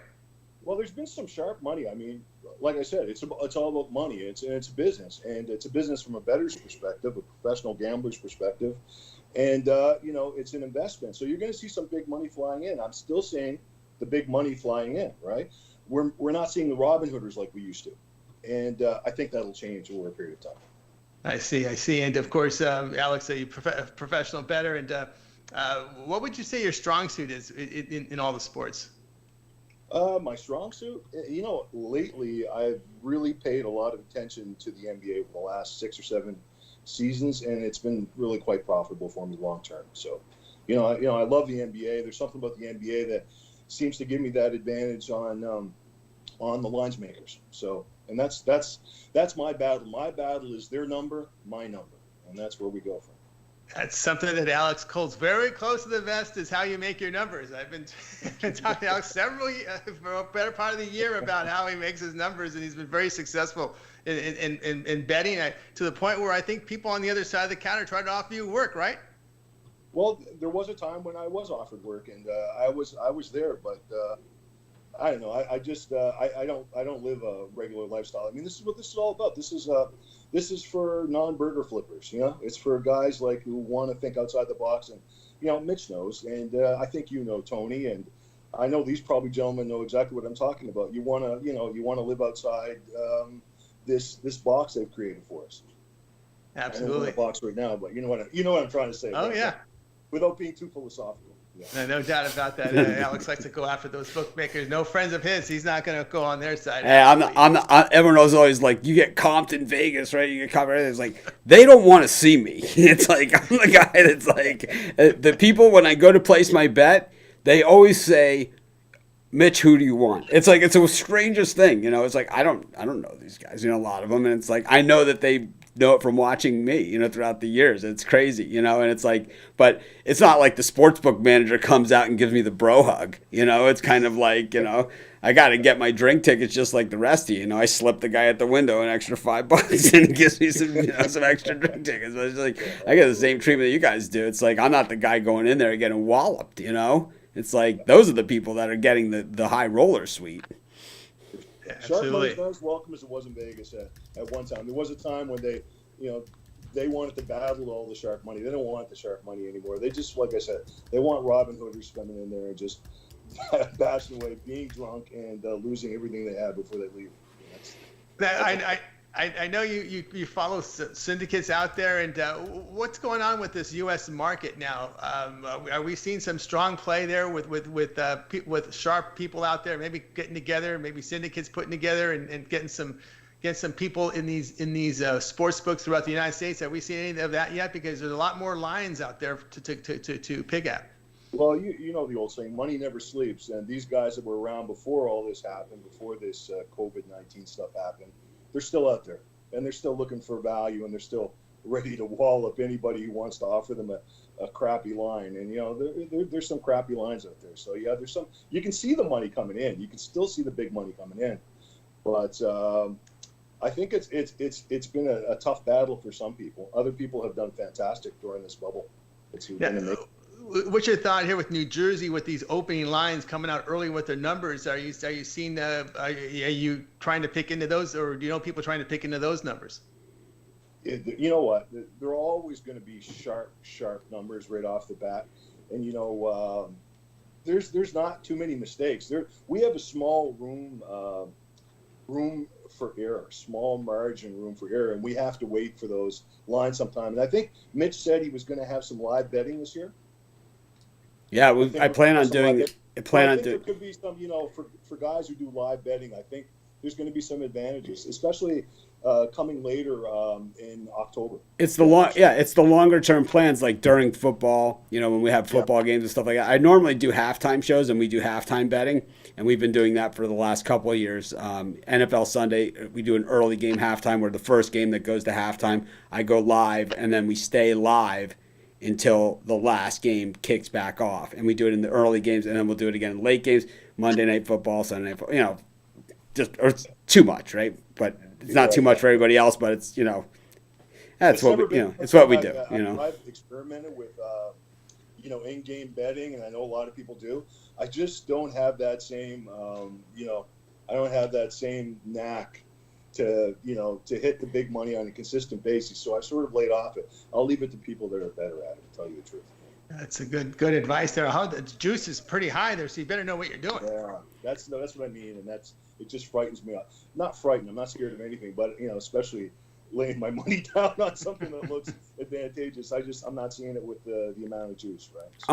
Well, there's been some sharp money. I mean, like I said, it's all about money. It's a business, and it's a business from a bettor's perspective, a professional gambler's perspective, and it's an investment. So you're going to see some big money flying in. I'm still seeing the big money flying in, right? We're not seeing the Robin Hooders like we used to, and I think that'll change over a period of time.
I see, and of course, Alex, a professional bettor, and what would you say your strong suit is in all the sports?
My strong suit, lately I've really paid a lot of attention to the NBA over the last 6 or 7 seasons, and it's been really quite profitable for me long term. So, I love the NBA. There's something about the NBA that seems to give me that advantage on the lines makers. So, and that's my battle. My battle is their number, my number, and that's where we go from.
That's something that Alex holds very close to the vest, is how you make your numbers. I've been talking to Alex for a better part of the year about how he makes his numbers, and he's been very successful in betting to the point where I think people on the other side of the counter tried to offer you work, right?
Well, there was a time when I was offered work, and I was there, but I don't know. I don't live a regular lifestyle. I mean, this is what this is all about. This is for non-burger flippers. It's for guys like who want to think outside the box, and Mitch knows, and I think Tony, and I know these probably gentlemen know exactly what I'm talking about. You want to live outside this box they've created for us.
Absolutely.
I don't know the box right now, but you know what I'm trying to say.
Oh,
right?
yeah.
Without being too philosophical. Yeah.
No doubt about that. Alex likes to go after those bookmakers. No friends of his. He's not going to go on their side.
Hey, everyone knows always, like, you get comped in Vegas, right? You get comped. It's like, they don't want to see me. It's like, I'm the guy that's like, the people, when I go to place my bet, they always say, Mitch, who do you want? It's like, it's the strangest thing. It's like, I don't know these guys, a lot of them. And it's like, I know that they know it from watching me, throughout the years. It's crazy, and it's like, but it's not like the sportsbook manager comes out and gives me the bro hug, it's kind of like, I got to get my drink tickets just like the rest of you. I slip the guy at the window an extra $5 and he gives me some extra drink tickets. But it's like, I get the same treatment that you guys do. It's like, I'm not the guy going in there getting walloped, It's like, those are the people that are getting the high roller suite.
Yeah,
Shark
absolutely.
money's not as welcome as it was in Vegas at one time. There was a time when they wanted to battle all the shark money. They don't want the shark money anymore. They just, like I said, they want Robin Hooders coming in there and just bashing away, being drunk, and losing everything they have before they leave.
I know you follow syndicates out there, and what's going on with this U.S. market now? Are we seeing some strong play there with sharp people out there, maybe getting together, maybe syndicates putting together and getting some people in these sports books throughout the United States? Have we seen any of that yet? Because there's a lot more lines out there to pick at.
Well, you know the old saying, money never sleeps. And these guys that were around before all this happened, before this COVID-19 stuff happened, they're still out there. And they're still looking for value, and they're still ready to wallop anybody who wants to offer them a crappy line. And, there's some crappy lines out there. So, yeah, there's some – you can see the money coming in. You can still see the big money coming in. But I think it's been a tough battle for some people. Other people have done fantastic during this bubble. What's
your thought here with New Jersey with these opening lines coming out early with their numbers? Are you seeing? Are you trying to pick into those, or do you know people trying to pick into those numbers?
You know what? There are always going to be sharp numbers right off the bat, and there's not too many mistakes. We have a small room for error, small margin room for error, and we have to wait for those lines sometime. And I think Mitch said he was going to have some live betting this year.
Yeah, I plan on doing it.
There could be some, for guys who do live betting, I think there's going to be some advantages, especially coming later in October.
It's the longer term plans, like during football, when we have football games and stuff like that. I normally do halftime shows, and we do halftime betting, and we've been doing that for the last couple of years. NFL Sunday, we do an early game halftime, where the first game that goes to halftime, I go live, and then we stay live until the last game kicks back off. And we do it in the early games, and then we'll do it again in late games, Monday Night Football, Sunday Night Football, it's too much, right? But it's not too much for everybody else, but it's, that's what it's what we do,
I've experimented with, in-game betting, and I know a lot of people do. I just don't have that same, I don't have that same knack to hit the big money on a consistent basis. So I sort of laid off it. I'll leave it to people that are better at it, to tell you the truth.
That's a good advice there. The juice is pretty high there, so you better know what you're doing.
Yeah, that's what I mean, and it just frightens me out. Not frightened. I'm not scared of anything, but especially laying my money down on something that looks advantageous. I'm not seeing it with the amount of juice, right? So,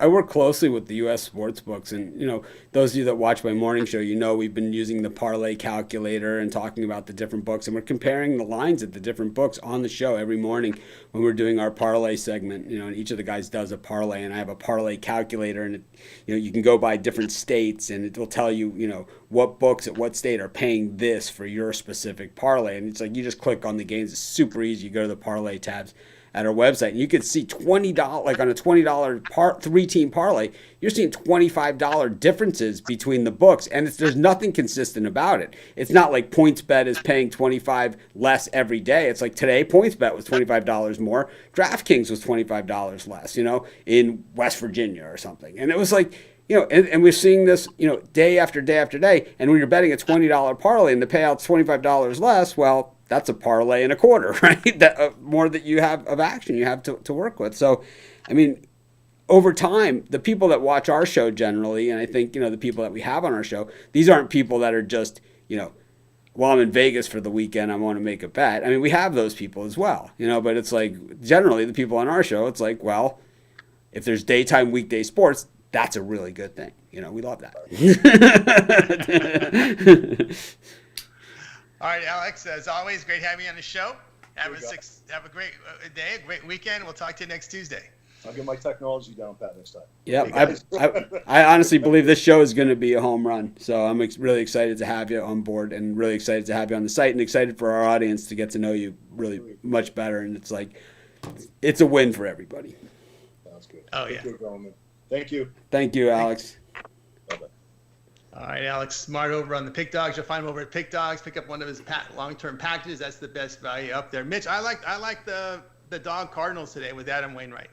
I work closely with the U.S. sports books, and those of you that watch my morning show, we've been using the parlay calculator and talking about the different books, and we're comparing the lines at the different books on the show every morning when we're doing our parlay segment. And each of the guys does a parlay, and I have a parlay calculator, and you can go by different states, and it will tell you what books at what state are paying this for your specific parlay, and it's like you just click on the games. It's super easy. You go to the parlay tabs at our website, and you can see $20, like on a $20 three-team parlay, you're seeing $25 differences between the books, and there's nothing consistent about it. It's not like PointsBet is paying $25 less every day. It's like today, PointsBet was $25 more. DraftKings was $25 less, in West Virginia or something. And it was like, and we're seeing this, day after day after day. And when you're betting a $20 parlay and the payout's $25 less, well, that's a parlay and a quarter, right? That more that you have of action you have to work with. So, over time, the people that watch our show generally, and I think, the people that we have on our show, these aren't people that are just, well, I'm in Vegas for the weekend, I want to make a bet. We have those people as well, but it's like generally the people on our show, it's like, well, if there's daytime weekday sports, that's a really good thing. We love that.
All right, Alex, as always, great having you on the show. Have a great day, a great weekend. We'll talk to you next Tuesday.
I'll get my technology down pat next time.
Yeah, I honestly believe this show is going to be a home run. So I'm really excited to have you on board, and really excited to have you on the site, and excited for our audience to get to know you really much better. And it's like, it's a win for everybody.
Sounds good.
Oh, yeah.
Thank you, gentlemen. Thank you.
Thank you, Alex.
Bye-bye.
All right, Alex Smart over on the Pick Dogs. You'll find him over at Pick Dogs. Pick up one of his long-term packages. That's the best value up there. Mitch, I like the dog Cardinals today with Adam Wainwright.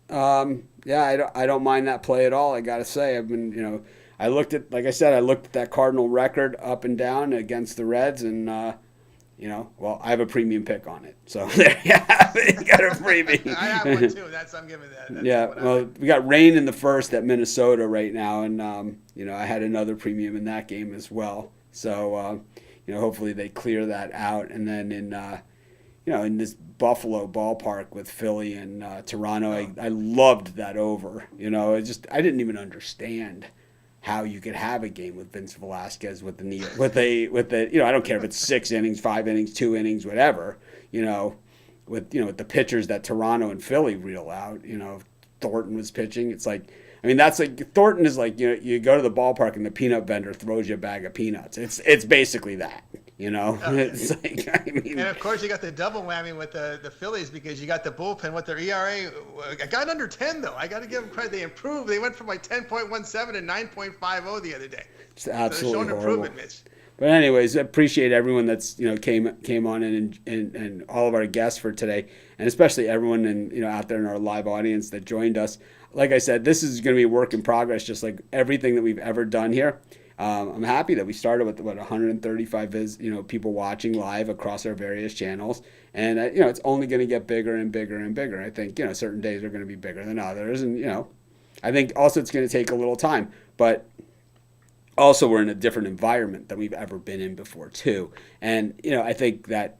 Yeah, I don't mind that play at all. I gotta say, I've been, like I said, I looked at that Cardinal record up and down against the Reds, and well, I have a premium pick on it. So there you have it. You got a freebie.
I have one too. I'm giving that. That's
yeah. Well, we got rain in the first at Minnesota right now, and I had another premium in that game as well. So hopefully they clear that out, and then in this Buffalo ballpark with Philly and Toronto, I loved that over. I didn't even understand how you could have a game with Vince Velasquez with the I don't care if it's 6 innings, 5 innings, 2 innings, whatever, with the pitchers that Toronto and Philly reel out. Thornton was pitching. It's like, that's like, Thornton is like, you go to the ballpark and the peanut vendor throws you a bag of peanuts. It's basically that. It's like,
and of course you got the double whammy with the Phillies, because you got the bullpen with their ERA. I got under 10 though. I got to give them credit. They improved. They went from like 10.17 to 9.50 the other day.
It's absolutely
showing
horrible.
Improvement, Mitch.
But anyways, I appreciate everyone that's came on and all of our guests for today, and especially everyone out there in our live audience that joined us. Like I said, this is going to be a work in progress, just like everything that we've ever done here. I'm happy that we started with 135 people watching live across our various channels, and it's only going to get bigger and bigger and bigger. I think certain days are going to be bigger than others, and I think also it's going to take a little time, but also we're in a different environment than we've ever been in before too. And I think that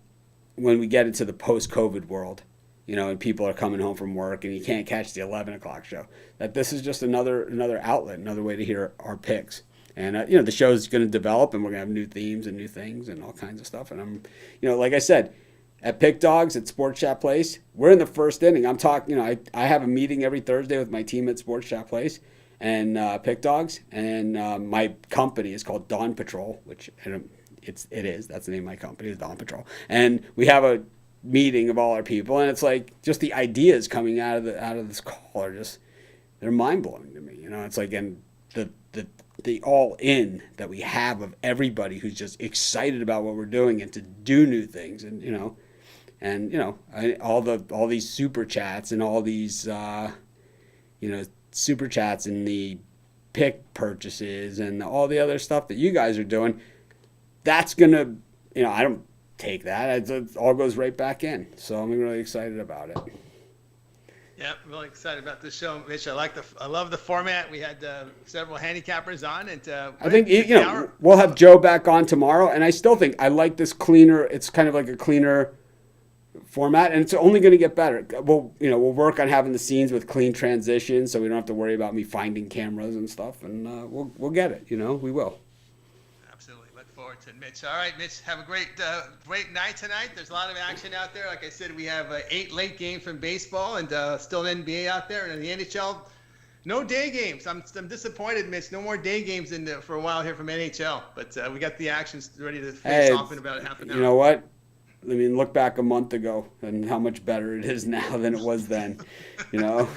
when we get into the post-COVID world, and people are coming home from work and you can't catch the 11 o'clock show, that this is just another outlet, another way to hear our picks. And, the show's going to develop, and we're going to have new themes and new things and all kinds of stuff. And I'm, like I said, at Pick Dogs at Sports Chat Place, we're in the first inning. I'm talking, I have a meeting every Thursday with my team at Sports Chat Place and Pick Dogs. And my company is called Dawn Patrol, which that's the name of my company, is Dawn Patrol. And we have a meeting of all our people, and it's like just the ideas coming out of this call are just, they're mind-blowing to me. It's like, and the all-in that we have of everybody who's just excited about what we're doing and to do new things, and all these super chats and all these super chats and the pick purchases and all the other stuff that you guys are doing. That's gonna, I don't take that. It all goes right back in. So I'm really excited about it.
Yeah, really excited about this show, Mitch. I love the format. We had several handicappers on, and
I think we'll have Joe back on tomorrow. And I still think I like this cleaner. It's kind of like a cleaner format, and it's only going to get better. We'll work on having the scenes with clean transitions, so we don't have to worry about me finding cameras and stuff. And we'll get it. We will.
Absolutely. Look forward to it, Mitch. All right, Mitch, have a great night tonight. There's a lot of action out there. Like I said, we have 8 late games from baseball, and still an NBA out there, and in the NHL, no day games. I'm disappointed, Mitch. No more day games for a while here from NHL. But we got the actions ready to face off in about half an hour.
You know what? Look back a month ago and how much better it is now than it was then. I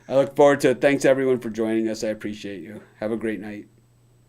look forward to it. Thanks, everyone, for joining us. I appreciate you. Have a great night.